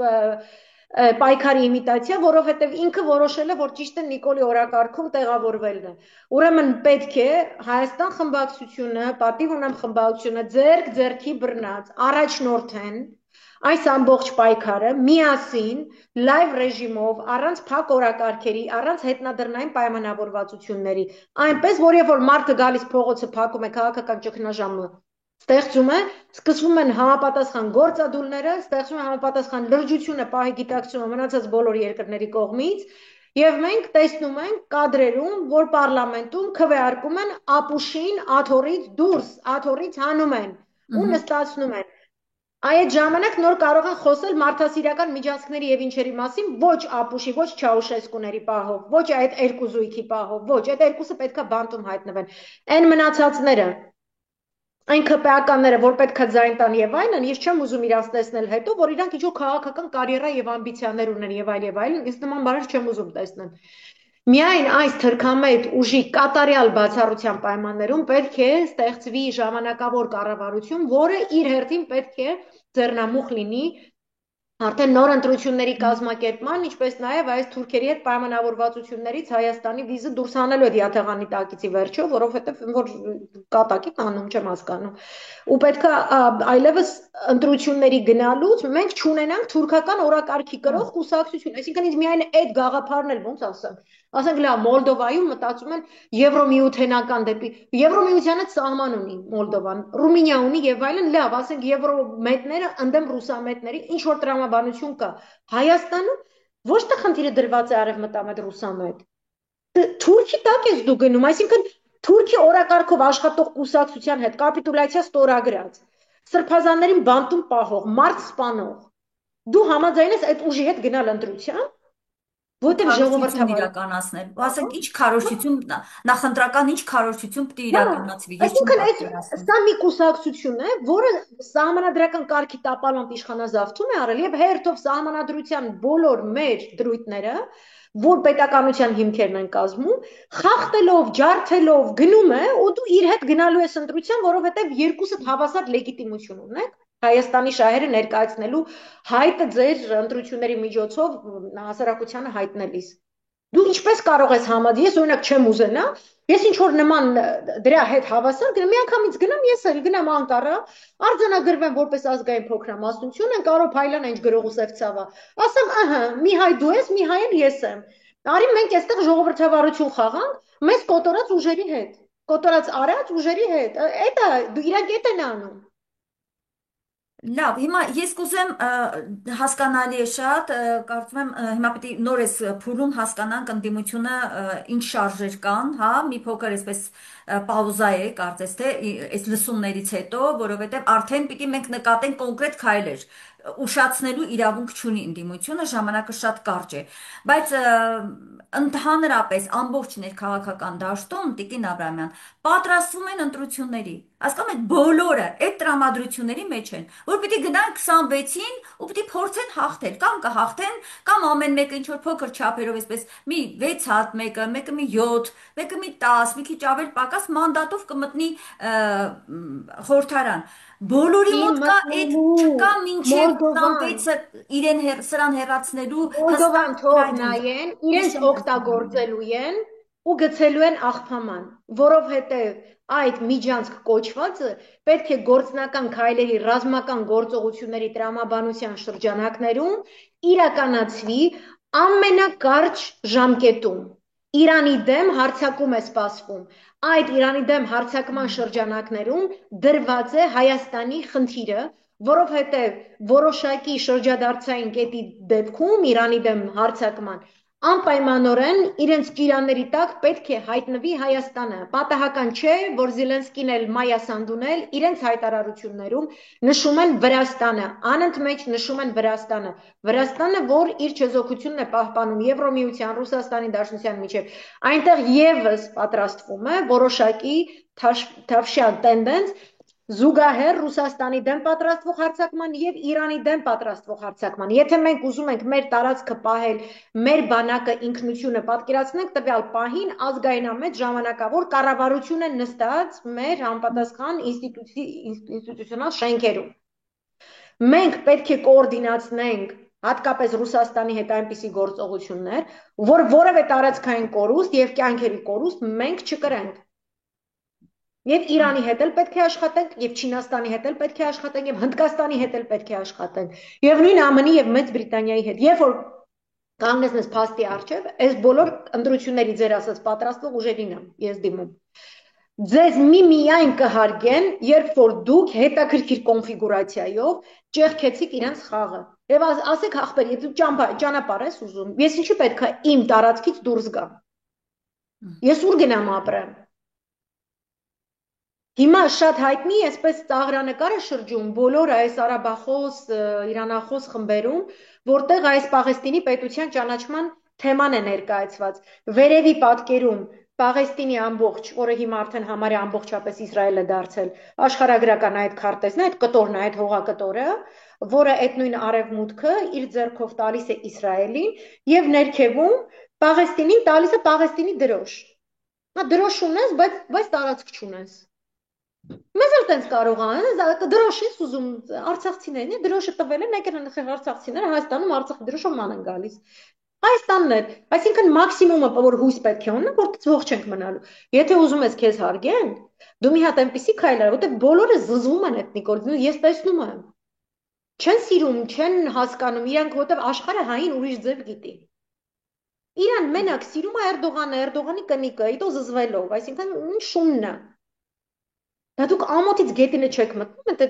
պայքարի իմիտացիա, որովհետև ինքը որոշել է, որ ճիշտ է Նիկոլի օրակարգում տեղավորվելն է։ Ուրեմն պետք է Հայաստան խմբակցությունը, պատիվ ունեմ խմբակցությունը ձեռք ձեռքի բռնած առաջնորդեն այս ամբողջ պայքարը միասին լայվ ռեժիմով, առանց փակ օրակարգերի, առանց հետնադրնային պայմանավորվածությունների, այնպես որ երբ որ մարդը գալիս փողոցը փակում է քաղաքական ճգնաժամը ստեղծում է, սկսվում են համապատասխան գործադուլները, ստեղծում է համապատասխան լրջությունը պահի գիտակցումը մնացած բոլոր երկրների կողմից, եւ մենք տեսնում ենք կադրերում, որ պարլամենտում քվեարկում են ապուշին աթոռից դուրս, աթոռից հանում են ու նստացնում են։ Այդ ժամանակ նոր կարող են խոսել մարդասիրական միջանցքների եւ ինչերի մասին, ոչ ապուշի, ոչ Չաուշեսկուների պահով, ոչ այդ երկու զույգի պահով, ոչ, այդ երկուսը պետքա բանտում հայտնվեն։ Այն մնացածները այն ԿՊԱ-ականները, որ պետքա ձայն տան եւ այլն, ես չեմ ուզում իրանց տեսնել հետո, որ իրանք ինչ-որ քաղաքական կարիերա եւ ամբիցիաներ ունեն եւ այլն, ես նման բաներ չեմ ուզում տեսնել։ Միայն այս թրքամետ ուժի կատարյալ բացառության պայմաններում պետք է ստեղծվի ժամանակավոր կառավարություն, որը իր հերթին պետք է ձեռնամուխ լինի Արդեն նոր ընտրությունների կազմակերպման, ինչպես նաև այս թուրքերի հետ պայմանավորվածություններից Հայաստանի վիզը դուրս հանելու այդ յաթեղանի տակիցի վերջով, որովհետև որ կատակի անում չեմ հասկանում։ Ու պետքա այլևս ընտրությունների գնալուց մենք չունենանք թուրքական օրակարգի կրող կուսակցություն, այսինքն ինձ միայն այդ գաղափարն էլ ոնց ասեմ, ասենք լավ Մոլդովայում մտածում են եվրոմիութենական դեպի Եվրոմիությանը սահման ունի Մոլդովան, Ռումինիա ունի եւ այլն, լավ, ասենք եվրոմետները ընդդեմ ռուսամետների ինչ որ տրամաբանություն կա։ Հայաստանում ոչ թե խնդիրը դրված է արևմտամետ ռուսամետ։ Թուրքի տակ ես դու գնում, այսինքն Թուրքի օրակարգով աշխատող կուսակցության հետ կապիտուլյացիա ստորագրած, սրբազաններին բանտում պահող, մարդ սպանող։ Դու համաձայն ես այդ ուժի հետ գնալ ընտրության, ու որտեղ քարոզչություն ժողովրդավար իրականացնել։ Ու ասենք ինչ քարոզչություն նախընտրական ինչ քարոզչություն պիտի Հա, իրականացվի։ Ես չեմ այսինքն պատկերացնում։ սա մի կուսակցություն է, որը սահմանադրական կարգի տապալմամբ իշխանազավթում է արել եւ հերթով սահմանադրության բոլոր մեր դրույթները, որ պետականության հիմքերն են կազմում, խախտելով, ջարդելով գնում է ու դու իր հետ գնալու ես ընտրության, որովհետեւ երկուսը հավասար լեգիտիմություն ունեն Հայաստանի շահերը ներկայացնելու հայտը ձեր ընտրությունների միջոցով հասարակությանը հայտնելիս։ Դու ինչպես կարող ես համաձայն, ես օրինակ չեմ ուզենա, ես ինչ որ նման դրա հետ հավասար գնամ, միանգամից գնամ, ես էլ գնամ Անկարա, արձանագրվեմ որպես ազգային փոքրամասնություն, են կարող փայլան ինչ գրող ու սև ցավա։ Ասեմ, ահա, մի հայ դու ես, մի հայ էլ ես եմ։ Արի մենք այստեղ ժողովրդավարություն խաղանք, մեզ կոտորած ուժերի հետ, կոտորած արած ուժերի հետ։ Էդա դու իրանք էդ են անում։ Լավ, հիմա ես կուզեմ հասկանալի է շատ, կարծում եմ հիմա պետք է նոր էս փուլում հասկանանք ընդդիմությունը ինչ շարժեր կան, հա, մի փոքր այսպես պաուզա է, կարծես թե այս լսումներից հետո, որովհետև արդեն պիտի մենք նկատենք կոնկրետ քայլեր ուշացնելու իրավունք չունի ընդդիմությունը, ժամանակը շատ կարճ է, բայց ընդհանրապես ամբողջ ներքաղաքական դաշտում Տիկին Աբրամյան պատրաստվում են ընտրությունների։ Հասկանում եք, բոլորը այդ տրամադրությունների մեջ են, որ պիտի գնան 26-ին ու պիտի փորձեն հաղթել, կամ կհաղթեն, կամ ամեն մեկը ինչ որ փոքր չափերով, այսպես մի 6 հատ մեկը, մեկը մի 7, մեկը մի 10, մի քիչ ավել պակաս մանդատով կմտնի խորհրդարան։ Բոլորի Չի մոտ կա այդ մտնելու չկա մինչև Մոլդովան։ 26-ը իրեն սրան հեռացնելու Մոլդովան հստակ թող guidelines, նայեն, իրենց իշեն հստակ։ օգտագործելու են ու գցելու են աղբաման, որովհետև այդ միջանցք կոչվածը պետք է գործնական քայլերի ռազմական գործողությունների տրամաբանության շրջանակներում իրականացվի ամենակարճ ժամկետում։ Իրանի դեմ հարձակում է սպասվում։ Այդ Իրանի դեմ հարձակման շրջանակներում դրված է Հայաստանի խնդիրը, որովհետև որոշակի շրջադարձային կետի դեպքում Իրանի դեմ հարձակման անպայմանորեն իրենց ճիրանների տակ պետք է հայտնվի Հայաստանը։ Պատահական չէ, որ Զելենսկին էլ Մայա Սանդուն էլ իրենց հայտարարություններում նշում են Վրաստանը, անընդմեջ նշում են Վրաստանը։ Վրաստանը, որ իր չեզոքությունն է պահպանում Եվրոմիության, Ռուսաստանի Դաշնության միջև, այնտեղ եւս պատրաստվում է որոշակի թավշյա տենդենց զուգահեռ Ռուսաստանի դեմ պատրաստվող հարձակման եւ Իրանի դեմ պատրաստվող հարձակման։ Եթե մենք ուզում ենք մեր տարածքը պահել, մեր բանակը ինքնությունը պատկերացնենք տվյալ պահին ազգայնամետ ժամանակավոր կառավարություն է նստած մեր համապատասխան ինստիտուցիոնալ շենքերում։ Մենք պետք է կոորդինացնենք հատկապես Ռուսաստանի հետ այնպիսի գործողություններ, որ որևէ տարածքային կորուստ եւ կյանքերի կորուստ մենք չկրենք։ Եվ Իրանի հետ էլ պետք է աշխատենք, եւ Չինաստանի հետ էլ պետք է աշխատենք, եւ Հնդկաստանի հետ էլ պետք է աշխատենք, եւ նույն ԱՄՆ-ի եւ Մեծ Բրիտանիայի հետ։ Երբ որ կանգնես փաստի առջև, այս բոլոր ընտրությունների ձեր ասած պատրաստվող ուժերին եմ ես դիմում։ Ձեզ միայն կհարգեն, երբ որ դուք հետաքրքիր կոնֆիգուրացիայով ճեղքեցիք իրենց խաղը։ Եվ ասեք ախպեր, եթե ճանապարհ ես ուզում, ես ինչի պետք է իմ տարածքից դուրս գամ։ Ես ուր գնամ ապրեմ։ Հիմա շատ հայտնի այսպես ծաղրանկար է շրջում բոլոր այս արաբախոս, իրանախոս խմբերում, որտեղ այս Պաղեստինի պետության ճանաչման թեման է ներկայացված։ Վերևի պատկերում Պաղեստինի ամբողջ, որը հիմա արդեն համարյա ամբողջապես Իսրայել է դարձել, աշխարհագրական այդ քարտեզն է, այդ կտորն է, այդ հողակտորը, որը այդ նույն արևմուտքը իր ձեռքով տալիս է Իսրայելին եւ ներքևում Պաղեստինին տալիս է Պաղեստինի դրոշ։ Նա դրոշ ունես, բայց տարածք չունես։ Մեզ էլ տենց կարող են, դրոշի ուզում արցախցիներին, դրոշը տվել են, եկել են արցախցիները Հայաստանում Արցախի դրոշով ման են գալիս։ Հայաստանն է, այսինքն մաքսիմումը, որ հույս պետք է ունենա, որ ողջ չենք մնալու։ Եթե ուզում ես քեզ հարգեն, դու մի հատ այնպեսի քայլ ար, որտեղ բոլորը զզվում են էթնիկ գործունեություն, ես տեսնում եմ։ Չեն սիրում, չեն հասկանում, իրանք որտեղ աշխարհը հային ուրիշ ձև գիտի։ Իրան մենակ սիրում է Էրդողանը, Էրդողանի կնիկը, իտո զզվելով, այսինքն ինչ շունն է։ Դա դուք ամոթից գետինը չեք մտնում,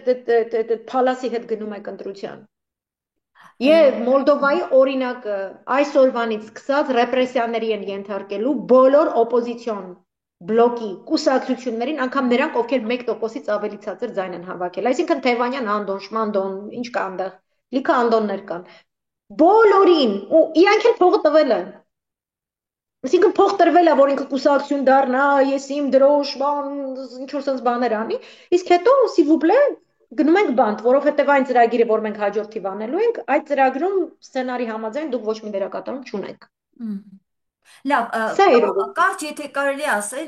այդ փալասի հետ գնում եք ընտրության։ Եվ Մոլդովայի օրինակը այսօրվանից սկսած ռեպրեսիաների են ենթարկելու բոլոր օպոզիցիոն բլոկի կուսակցություններին, անգամ նրանք, ովքեր 1%-ից ավելի ցածր ձայն են հավաքել։ Այսինքն Թևանյան, Անդոն, Շմանդոն, ինչ կա այնտեղ, լիքը Անդոններ կան։ Բոլորին, ու իրանք էլ փողը տվել են։ Այսինքն փող տրվել է, որ ինքը կուսակցություն դառնա, ես իմ դրոշ, բան, ինչ որ sense բաներ անի, իսկ հետո սիվուպլե գնում ենք բանտ, որովհետև այն ծրագիրը, որ մենք հաջորդ թիվ անելու ենք, այդ ծրագրում սցենարի համաձայն դուք ոչ մի դերակատարում չունեք։ Լավ, Սա իրոք։ կարճ եթե կարելի ասել,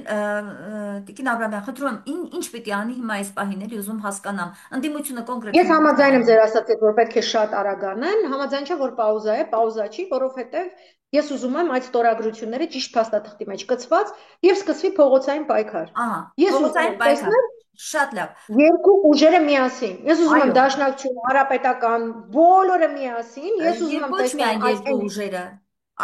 Տիկին Աբրամյան, խնդրում եմ, ինչ պիտի անի հիմա այս պահին, էլի ուզում հասկանամ, ընդդիմությունը կոնկրետ Ես համաձայն եմ ձեր ասածից, որ պետք է շատ արագ անեն, համաձայն չէ, որ պաուզա է, պաուզա չի, որովհետև ես ուզում եմ այդ ստորագրությունները ճիշտ փաստաթղթի մեջ կցված եւ սկսվի փողոցային պայքար։ ահա, Ես ուզում փողոցային եմ պայքար, տեսնել շատ լավ, երկու ուժերը միասին։ Ես ուզում եմ այո, Դաշնակցություն, Հանրապետական, բոլորը միասին։ Ես ուզում եւ եմ ոչ տեսնել միայն այդ երկու ուժերը,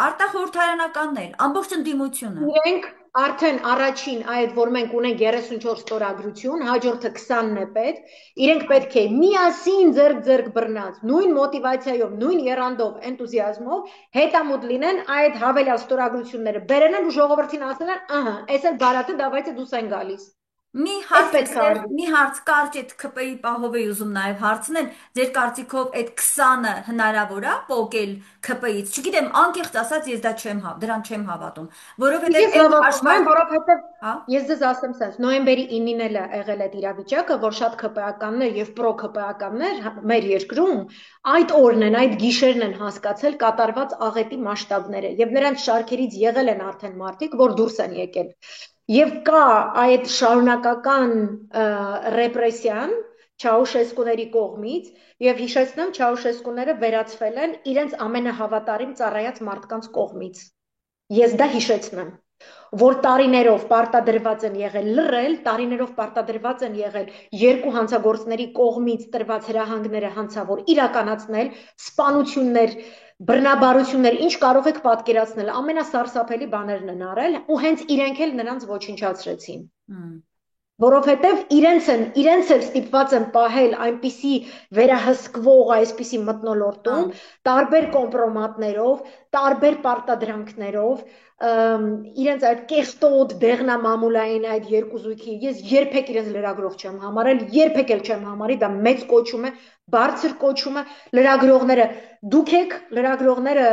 արտախորհրդարանականն էլ, ամբողջ ընդդիմությունը, իրենք Արդեն առաջին այդ, որ մենք ունենք 34 ստորագրություն, հաջորդը 20-ն է պետք, իրենք պետք է միասին ձեռք բռնած, նույն մոտիվացիայով, նույն եռանդով, էնտուզիազմով հետամուտ լինեն այդ հավելյալ ստորագրությունները, բերեն ու ժողովրդին ասեն, ահա, այս էլ բարատը դավայցը դուս են գալիս։ Այս պետք է արվի։ Մի հարց կարճ այդ ԿՊ-ի պահով էի ուզում նաև հարցնել, ձեր կարծիքով այդ 20-ը հնարավոր է պոկել ԿՊ-ից։ Չգիտեմ, անկեղծ ասած ես դրան չեմ հավատում, Ես որովհետև այդ հավատում եմ, աշխարհի, որովհետև հա, ես ձեզ ասեմ սենց, նոյեմբերի 9-ին էլ է եղել այդ իրավիճակը, որ շատ ԿՊԱ-կաններ եւ պրո-ԿՊԱ-կաններ մեր երկրում այդ օրն են, այդ գիշերն են հասկացել կատարված աղետի մասշտաբները եւ նրանց շարքերից եղել են արդեն մարդիկ, որ դուրս են եկել։ Եվ կա այդ շարունակական ռեպրեսիան Չաուշեսկուների կողմից եւ հիշեցնեմ Չաուշեսկուները վերածվել են իրենց ամենահավատարիմ ծառայած մարդկանց կողմից։ Ես դա հիշեցնեմ, որ տարիներով պարտադրված են եղել լռել, տարիներով պարտադրված են եղել երկու հանցագործների կողմից տրված հրահանգները հանցավոր իրականացնել, սպանություններ, բռնաբարություններ, ինչ կարող եք պատկերացնել, ամենասարսափելի բաներն են արել ու հենց իրենք էլ նրանց ոչնչացրեցին։ Որովհետև իրենց էլ ստիպված են պահել այնպիսի վերահսկվող այսպիսի մթնոլորտում, տարբեր կոմպրոմատներով, տարբեր պարտադրանքներով, իրենց այդ կեղտոտ դեղնամամուլային այդ երկու զույգի, ես երբեք իրենց լրագրող չեմ համարել, երբեք էլ չեմ համարի, դա մեծ կոչում է, բարձր կոչում է, լրագրողները, դուք եք լրագրողները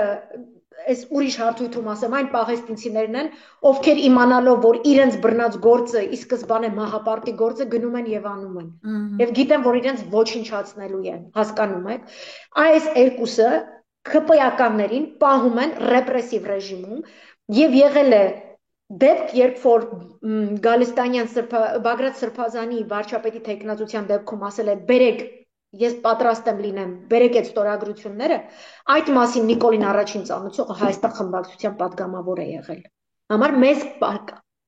այս ուրիշ հարթույթում ասեմ, այն պաղեստինցիներն են, ովքեր իմանալով, որ իրենց բռնած գործը ի սկզբանե մահապարտի գործը գնում են եւ անում են։ Եվ գիտեն, որ իրենց ոչնչացնելու են, հասկանում եք։ Այս երկուսը ԿՊԱ-ականներին պահում են ռեպրեսիվ ռեժիմում եւ եղել է դեպք, երբ որ Գալստանյան Բագրատ Սրբազանի վարչապետի թեկնածության դեպքում ասել է բերեք ես պատրաստ եմ լինեմ, բերեք այդ ստորագրությունները, այդ մասին Նիկոլին առաջին ծանոթացողը Հայաստան խմբակցության падգամավոր է եղել։ Համար մեզ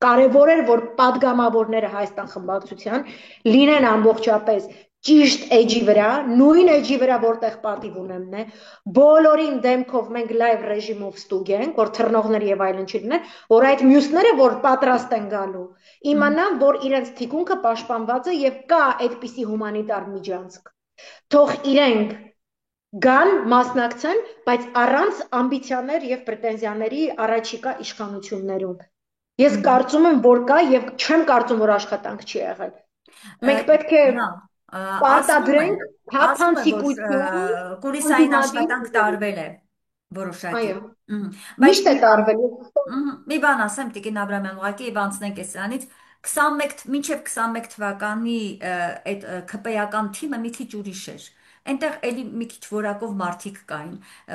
կարևոր էր, որ падգամավորները Հայաստան խմբակցության լինեն ամբողջապես ճիշտ էջի վրա, նույն էջի վրա, որտեղ պատիվ ունենն է, բոլորին դեմքով մենք լայվ ռեժիմով ստուգ ենք, որ թռնողներ եւ այլն չլինեն, որ այդ մյուսները, որ պատրաստ են գալու, իմանան, որ իրենց թիկունքը պաշտպանված է եւ կա այդպիսի հումանիտար միջանցք։ Թող իրենք գան, մասնակցեն, բայց առանց ամբիցիաներ եւ պրետենզիաների առաջիկա իշխանություններում։ Ես կարծում եմ, որ կա եւ չեմ կարծում, որ աշխատանք չի եղել։ Մենք պետք է պարտադրենք հափանցիկություն, կուրիսային աշխատանք տարվել է որոշակի։ Միշտ է տարվել։ Մի բան ասեմ, Տիկին Աբրամյան, ուղղակի եւ անցնենք այս սրանից 21 մինչև 21 թվականի այդ ԿՊԱ-ական թիմը մի քիչ ուրիշ էր։ Այնտեղ էլի մի քիչ որակով մարդիկ կային,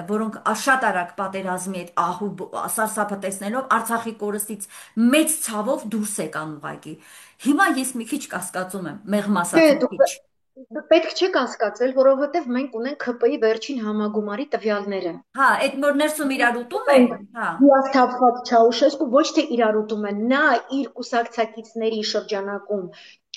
որոնք շատ արագ պատերազմի այդ ահու սարսափը տեսնելով Արցախի կորստից մեծ ցավով դուրս եկան ուղղակի։ Հիմա ես մի քիչ կասկածում եմ, մեղմ ասած մի քիչ։ Պետք չէ կասկածել, որովհետև մենք ունենք ԿՊ-ի վերջին համագումարի տվյալները։ Հա, այդ որ ներսում իրար ուտում են, հա։ Հիասթափված Չաուշեսկու ոչ թե իրար ուտում են, նա իր կուսակցակիցների շրջանակում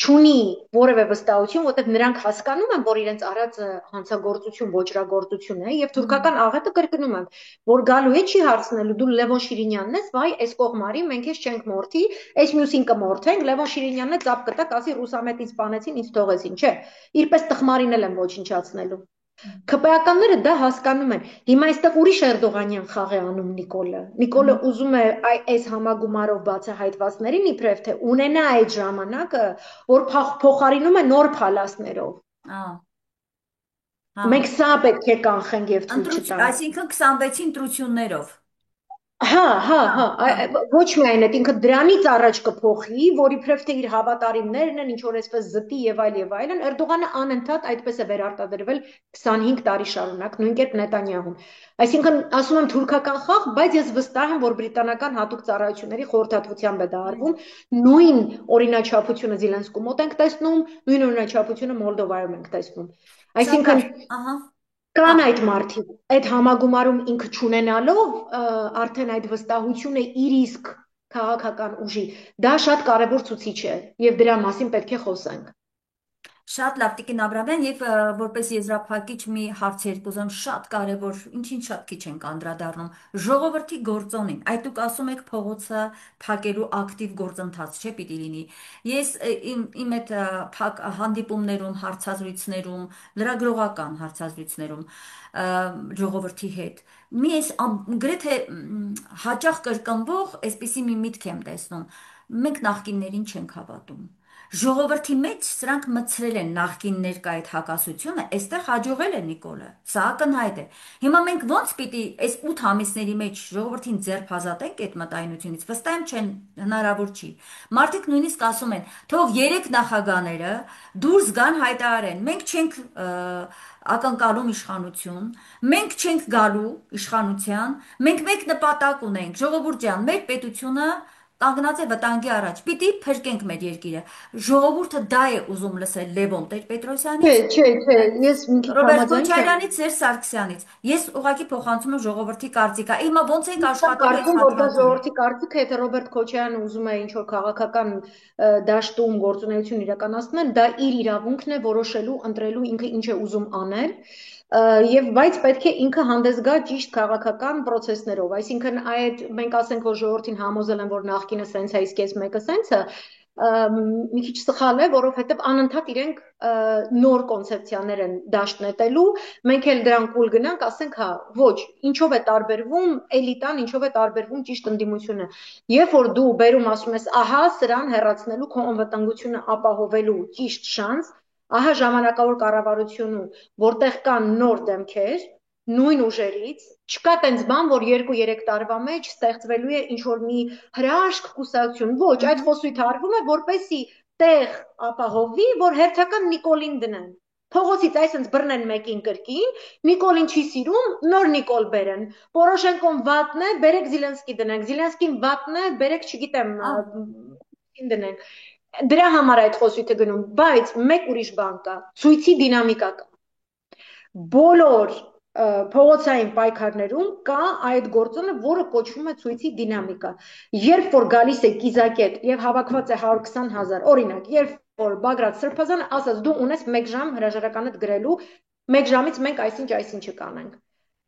չունի որևէ վստահություն, որտեղ նրանք հասկանում են, որ իրենց արածը հանցագործություն, ոճրագործություն է, եւ թուրքական աղետը կրկնում եմ, որ գալու է չի հարցնելու դու Լևոն Շիրինյանն ես, վայ, այս կողմարի մենք ես չենք մորթի, այս մյուսին կմորթենք, Լևոն Շիրինյանն է ծափ կտակ, ասի ռուսամետին սպանեցին, ինձ թողեցին, չէ։ Իրպես տխմարին էլ են ոչնչացնելու։ ԿՊԱ-ականները դա հասկանում են։ Հիմա այստեղ ուրիշ Էրդողանյան խաղ է անում Նիկոլը։ Նիկոլը ուզում է այս համագումարով բացահայտվածներին իբրև թե ունենա այդ ժամանակը, որ փոխարինում է նոր փալասներով։ Մենք սա պետք է կանխենք եւ ցույց տանք։ Այսինքն 26-ի ընտրություններով։ Հա, ոչ միայն այդ ինքը դրանից առաջ կփոխի, որ իբրև թե իր հավատարիմներն են, ինչ որ այսպես զտի եւ այլն, Էրդողանը անընդհատ այդպես է վերարտադրվել 25 տարի շարունակ, նույն կերպ Նետանյահուն։ Այսինքն, ասում եմ թուրքական խաղ, բայց ես վստահ եմ, որ բրիտանական հատուկ ծառայությունների խորհրդատվությամբ է դա արվում, նույն օրինաչափությունը Զելենսկու մոտ ենք տեսնում, նույն օրինաչափությունը Մոլդովայում ենք տեսնում։ Այսինքն, կան այդ մարդիկ, այդ համագումարում ինքը չունենալով արդեն այդ վստահությունը իր իսկ քաղաքական ուժի, դա շատ կարևոր ցուցիչ է եւ դրա մասին պետք է խոսենք։ Շատ լավ Տիկին Աբրամյան եւ որպես եզրափակիչ մի հարցեր կուզեմ շատ կարեւոր ինչին շատ քիչ ենք անդրադառնում ժողովրդի գործոնին այդ դուք ասում եք փողոցը փակելու ակտիվ գործընթաց չէ պիտի լինի ես իմ այդ փակ հանդիպումներում հարցազրույցներում լրագրողական հարցազրույցներում ժողովրդի հետ մի էս գրեթե հաճախ կրկնվող այսպիսի մի միտք եմ տեսնում մենք նախկիններին չենք հավատում Ժողովրդի մեջ սրանք մտցրել են նախկին ներկա այդ հակասությունը, այստեղ հաջողել է Նիկոլը։ Սա ակնհայտ է։ Հիմա մենք ո՞նց պիտի այս 8 ամիսների մեջ ժողովրդին ձեռք ազատենք այդ մտայնությունից։ Վստահ եմ չեն հնարավոր չի։ Մարդիկ նույնիսկ ասում են, թող երեք նախագաները դուրս գան հայտարարեն։ Մենք չենք ակնկալում իշխանություն, մենք չենք գալու իշխանության, մենք մեկ նպատակ ունենք, ժողովուրդ ջան, մեր պետությունը կանգնած է վտանգի առաջ։ Պիտի փրկենք մեր երկիրը։ Ժողովուրդը դա է ուզում լսել Լևոն Չէ, Տեր-Պետրոսյանից, չէ, չէ, ես մի քիչ Ռոբերտ համաձայն չեմ։ Քոչարյանից, Սերժ Սարգսյանից։ Ես ուղղակի փոխանցում եմ ժողովրդի կարծիքա։ Հիմա ոնց ենք Եմ աշխատելու այս կարծում, որ դա հատվածում։ ժողովրդի կարծիքը, եթե Ռոբերտ Քոչարյանը ուզում է ինչ-որ քաղաքական դաշտում գործունեություն իրականացնել, դա իր իրավունքն է որոշելու, ընտրելու ինքը ինչ է ուզում անել, եւ բայց պետք է ինքը հանդես գա ճիշտ քաղաքական process-ներով, այսինքն այդ մենք ասենք, որ ժողովրդին համոզել են, որ նախկինը սենց է, իսկ այս մեկը սենց է, մի քիչ սխալ է, որովհետև անընդհատ իրենք նոր կոնցեպցիաներ են դաշտ նետելու, մենք էլ դրան կուլ գնանք, ասենք, հա, ոչ, ինչով է տարբերվում էլիտան, ինչով է տարբերվում ճիշտ ընդդիմությունը։ Երբ որ դու բերում ասում ես, ահա սրան հեռացնելու քո անվտանգությունը ապահովելու ճիշտ շանս, ահա ժամանակավոր կառավարությունը, որտեղ կան նոր դեմքեր, նույն ուժերից, չկա տենց բան, որ 2-3 տարվա մեջ ստեղծվելու է ինչ-որ մի հրաշք կուսակցություն։ Ոչ, այդ խոսույթը արվում է, որպեսի տեղ ապահովվի, որ հերթական Նիկոլին դնեն։ Փողոցից այսպես բռնեն մեկին կրկին, Նիկոլին չի սիրում, նոր Նիկոլ բերեն։ Պորոշենկոն վատն է, բերեք Զիլենսկի դնենք։ Զիլենսկին վատն է, բերեք, չգիտեմ, դնենք։ Դրա համար այդ խոսույթը գնում, բայց մեկ ուրիշ բան կա, ցույցի դինամիկա կա։ Բոլոր փողոցային պայքարներում կա այդ գործոնը, որը կոչվում է ցույցի դինամիկա։ Երբ որ գալիս է կիզակետ եւ հավաքված է 120,000, օրինակ, երբ որ Բագրատ Սրբազանը ասաց դու ունես 1 ժամ հրաժարականդ գրելու, 1 ժամից մենք այսինչ կանենք։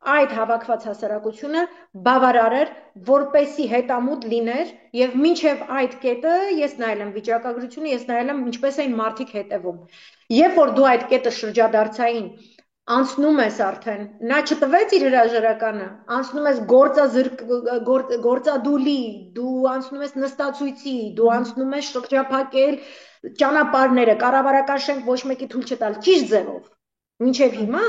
Այդ հավաքված հասարակությունը բավարար էր, որպեսի հետամուտ լիներ եւ մինչեւ այդ կետը ես նայել եմ վիճակագրությունը, ես նայել եմ ինչպես էին մարդիկ հետևում։ Երբ որ դու այդ կետը շրջադարձային անցնում ես արդեն, նա չտվեց իր հրաժարականը, անցնում ես գործադուլի, դու անցնում ես նստացույցի, դու անցնում ես շրջափակել ճանապարհները, կառավարական շենք ոչ մեկի թույլ չտալ, ճիշտ ձևով։ Մինչև հիմա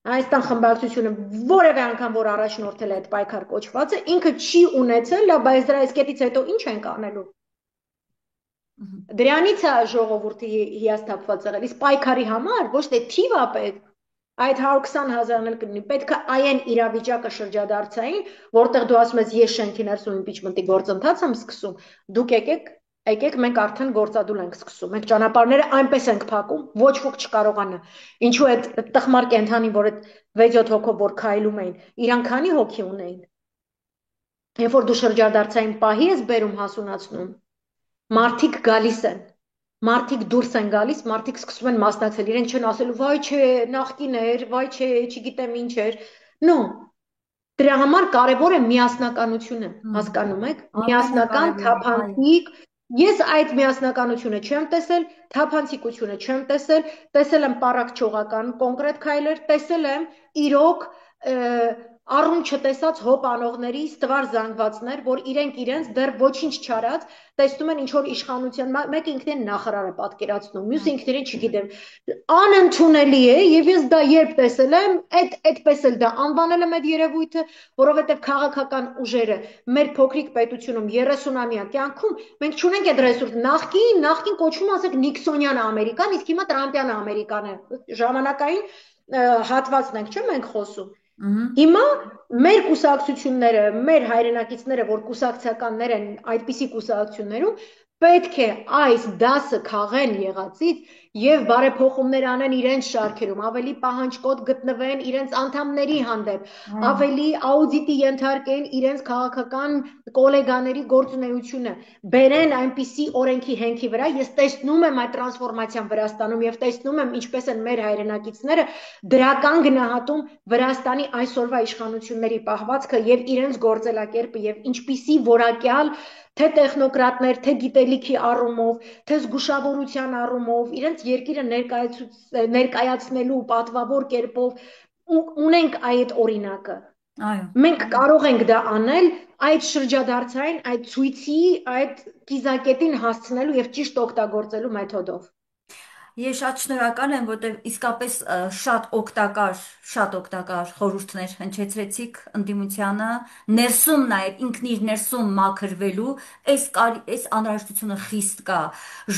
Հայաստան խմբակցությունը որևէ անգամ որ առաջնորդել է այդ պայքար կոչվածը, ինքը չի ունեցել, բայց դրա այս կետից հետո ինչ ենք անելու։ Դրանից է ժողովուրդը հիասթափված եղել, իսկ պայքարի համար ոչ թե թիվ է պետք, այդ 120,000-ն էլ կլինի, պետք է այն իրավիճակը շրջադարձային, որտեղ դու ասում ես ես շենքի ներսում իմպիչմենտի գործընթաց եմ սկսում, դուք եկեք մենք արդեն գործադուլ ենք սկսում, մենք ճանապարհները այնպես ենք փակում, ոչ ոք չկարողանա։ Ինչու այդ տխմար կենթանին, որ այդ 6-7 հոգով որ քայլում էին, իրանք քանի հոգի ունեին։ Երբ որ դու շրջադարձային պահի ես բերում հասունացնում, մարդիկ գալիս են, մարդիկ դուրս են գալիս, մարդիկ սկսում են մասնակցել, իրենք չեն ասելու, վայ չէ, նախկին էր, վայ չէ, չգիտեմ ինչ էր։ No, դրա համար կարևոր է միասնականությունը, հասկանում եք, միասնական, թափանցիկ, ես այդ միասնականությունը չեմ տեսել, թափանցիկությունը չեմ տեսել եմ պառակտչողական կոնկրետ քայլեր, տեսել եմ իրոք առում չտեսած հոп անողների ստվար զանգվածներ, որ իրենց դեռ ոչինչ չարած, տեսնում են ինչ որ իշխանության, մեկ ինքնին նախարարը պատկերացնում, մյուս ինքնին չգիտեմ, անընդունելի է եւ ես դա երբ տեսել եմ, այդպես էլ դա անվանել եմ այդ երևույթը, որովհետեւ քաղաքական ուժերը մեր փոքրիկ պետությունում 30-ամյա կյանքում մենք չունենք այդ ռեսուրս, նախքին կոչվում ասեք Նիքսոնյան Ամերիկան, իսկ հիմա Տրամպյան Ամերիկան է, ժամանակային հատվածն ենք, չէ՞ մենք խոսում։ Հիմա մեր կուսակցությունները, մեր հայրենակիցները, որ կուսակցականներ են այդպիսի կուսակցություններում, պետք է այս դասը քաղեն եղածից եւ բարեփոխումներ անեն իրենց շարքերում, ավելի պահանջկոտ գտնվեն իրենց անդամների հանդեպ, ավելի աուդիտի ենթարկեն իրենց քաղաքական կոլեգաների գործունեությունը բերեն այնպիսի օրենքի հենքի վրա, ես տեսնում եմ այդ տրանսֆորմացիան Վրաստանում եւ տեսնում եմ ինչպես են մեր հայրենակիցները դրական գնահատում Վրաստանի այսօրվա իշխանությունների պահվածքը եւ իրենց գործելակերպը եւ ինչպիսի որակյալ թե տեխնոկրատներ, թե գիտելիքի առումով, թե զգուշավորության առումով, իրենց երկիրը ներկայացնելու պատվավոր կերպով ունենք այդ օրինակը։ Այո։ Մենք կարող ենք դա անել այդ շրջադարձային, այդ ցույցի, այդ կիզակետին հասցնելու եւ ճիշտ օգտագործելու մեթոդով։ Ես շատ շնորհակալ եմ, որտեղ իսկապես շատ օգտակար խորհուրդներ հնչեցրեցիք ընդդիմությանը, ներսում նաև ինքն իր ներսում մաքրվելու, այս անհրաժեշտությունը խիստ կա։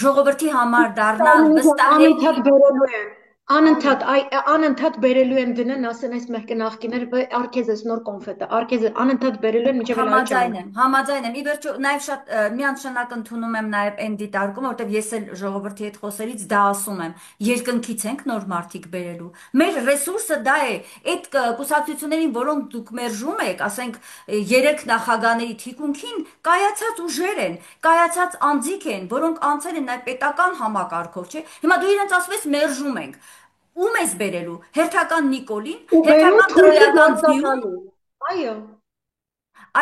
Ժողովրդի համար դառնալ վստահելի, Անընդհատ բերելու են։ այո, Անընդհատ բերելու են դնեն, ասեն այս մեղքը նախկիներ, արկեզ ես նոր կոնֆետը, արկեզ անընդհատ բերելու են մինչև այլ ճանապարհ։ համաձայն եմ։ Ի վերջո, նաև շատ միանշանակ ընդունում եմ նաև այն դիտարկումը, որտեղ ես էլ ժողովրդի հետ խոսելիս դա ասում եմ։ Երկնքից ենք նոր մարդիկ բերելու։ Մեր ռեսուրսը դա է։ Այդ կուսակցություններին, որոնք դուք մերժում եք, ասենք երեք նախագաների թիկունքին կայացած ուժեր են, կայացած անձիկ են, որոնք անցել են նաև պետական համակարգով, չէ՞։ Հիմա դու իրենց ասում ես մերժում ենք։ Ում ես բերելու։ Հերթական Նիկոլին, Ու բերում հերթական թուրքի տրոյական ձիուն, գործակալի։ Այո,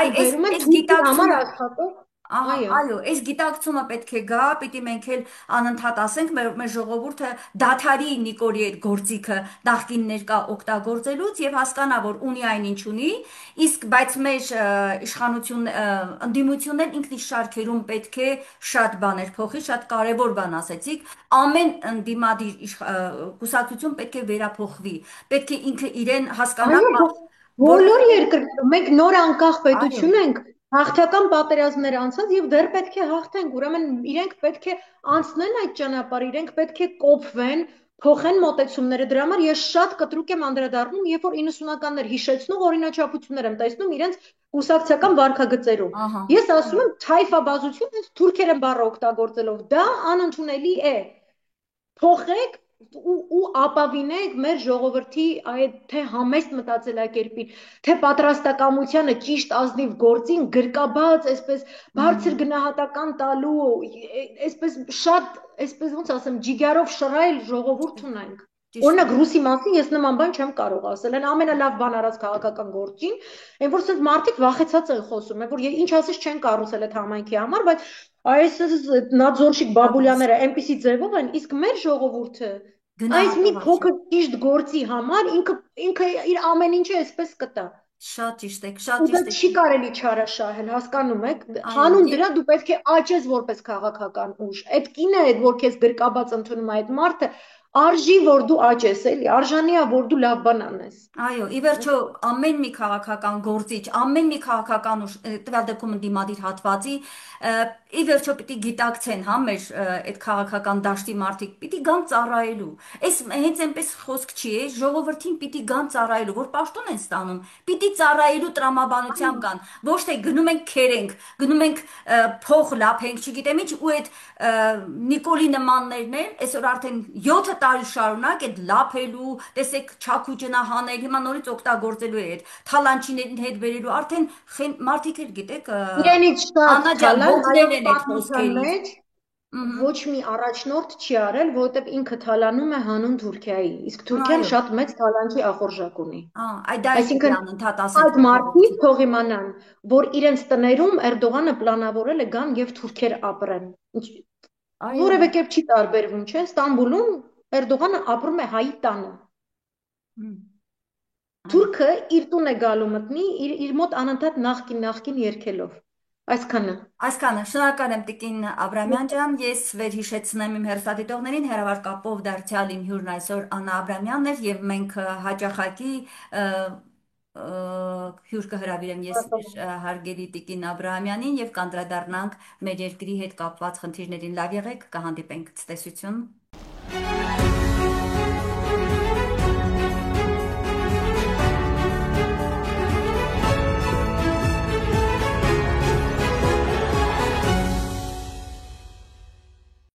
այ ու բերում են այս թուրքի համար գիտակցումը աշխատող, ահա, այո։ այո, այս գիտակցումը պետք է գա, պիտի մենք էլ անընդհատ ասենք մեր ժողովուրդը դադարի Նիկոլի այդ գործիքը նախկին ներկա օգտագործելուց եւ հասկանա, որ ունի այնինչ ունի, իսկ բայց մեր իշխանություն ընդդիմությունն ինքն իր շարքերում պետք է շատ բաներ փոխի, շատ կարևոր բան ասեցիք, ամեն ընդդիմադիր կուսակցություն պետք է վերափոխվի, պետք է ինքը իրեն հասկանա, Այո, որ բոլոր երկրներում մենք նոր անկախ այո, պետություն ենք, հաղթական պատերազմներ անցած եւ դեռ պետք է հաղթենք։ Ուրեմն իրենք պետք է անցնեն այդ ճանապարհը, իրենք պետք է կոփվեն, փոխեն մոտեցումները։ Դրա համար ես շատ կտրուկ եմ անդրադառնում, երբ որ 90-ականներ հիշեցնող օրինաչափություններ եմ տեսնում իրենց կուսակցական վարքագծերում։ ահա, Ես ասում եմ թայֆաբազություն, հենց թուրքերեն բառը օգտագործելով, դա անընդունելի է։ Փոխեք ու ապավինեք մեր ժողովրդի այդ թե համեստ մտածելակերպին, թե պատրաստակամությանը ճիշտ ազնիվ գործին գրկաբաց, այսպես բարձր գնահատական տալու, այսպես շատ, այսպես ոնց ասեմ, ջիգարով շռայլ ժողովուրդ ունենք։ ճիշտ է, Օրինակ ռուսի մասին ես նման բան չեմ կարող ասել, այն ամենալավ բան արած քաղաքական գործին, այն որ ասես մարդիկ վախեցած են խոսում, այն որ ինչ ասես չեն կառուցել այդ համայնքի համար, բայց այս նաձորշիկ պատրաստ, բաբուլյաները այնպիսի ձևով են, իսկ մեր ժողովուրդը այս մի գնահատողակ փոքր ճիշտ գործի համար ինքը իր ամեն ինչը այսպես կտա։ շատ Ու դա ճիշտ եք, չի կարելի չարաշահել, հասկանում եք։ այո, Հանուն դրա դու պետք է աճես որպես քաղաքական ուժ։ Այդ կինը, այդ որ քեզ գրկաբաց ընդունում է այդ մարդը, արժի որ դու աճես, էլի, արժանի է որ դու լավ բան անես։ այո, ի վերջո ամեն մի քաղաքական գործիչ, ամեն մի քաղաքական ուժ, տվյալ դեպքում ընդդիմադիր հատվածի, ի վերջո պիտի գիտակցեն, հա, մեր այդ քաղաքական դաշտի մարդիկ պիտի գան ծառայելու։ Այս հենց այնպես խոսք չի, է, ժողովրդին պիտի գան ծառայելու, որ պաշտոն են ստանում, պիտի ծառայելու տրամաբանությամբ կան, ոչ թե գնում ենք քերենք, գնում ենք փող լափենք, չգիտեմ ինչ, ու այդ Նիկոլի նմաններն են, այսօր արդեն 7 տարի շարունակ այդ լափելու, տեսեք չաքուճնա հանել, հիմա նորից օգտագործելու է այդ թալանչիներին հետ վերելու, արդեն մարդիկ էլ գիտեք, Իրենից շատ Աննա ջան, թալան ողջել հայոց են այդ պատմության խոսքերից։ մեջ Ըհը, ոչ մի առաջնորդ չի արել, որովհետև ինքը թալանում է հանուն Թուրքիայի, իսկ Թուրքիան այո, շատ մեծ թալանչի ախորժակ ունի։ այ դա էլ պիտի Այսինքն անընդհատ ասենք այդ մեր մարդիկ ժողովրդին։ թող իմանան, որ իրենց տներում Էրդողանը պլանավորել է գան եւ թուրքեր ապրեն։ Այո, Որևէ կերպ չի տարբերվում, չէ՞։ Ստամբուլում Էրդողանը ապրում է հայի տանը։ հմ, այո, Թուրքը իր տուն է գալու մտնի, իր մոտ անընդհատ նախքին երգելով։ Այսքանը։ այսքանը, շնորհակալ եմ Տիկին Աբրամյան ջան, ես վերհիշեցնեմ իմ հերթադիտողներին, հերավար կապով դարձյալ իմ հյուրն այսօր Աննա Աբրամյանն էր եւ մենք հաճախակի հյուր կհրավիրեմ ես մեր հարգելի Տիկին Աբրահամյանին եւ կանդրադառնանք մեր երկրի հետ կապված խնդիրներին։ Լավ եղեք, կհանդիպենք ցտեսություն։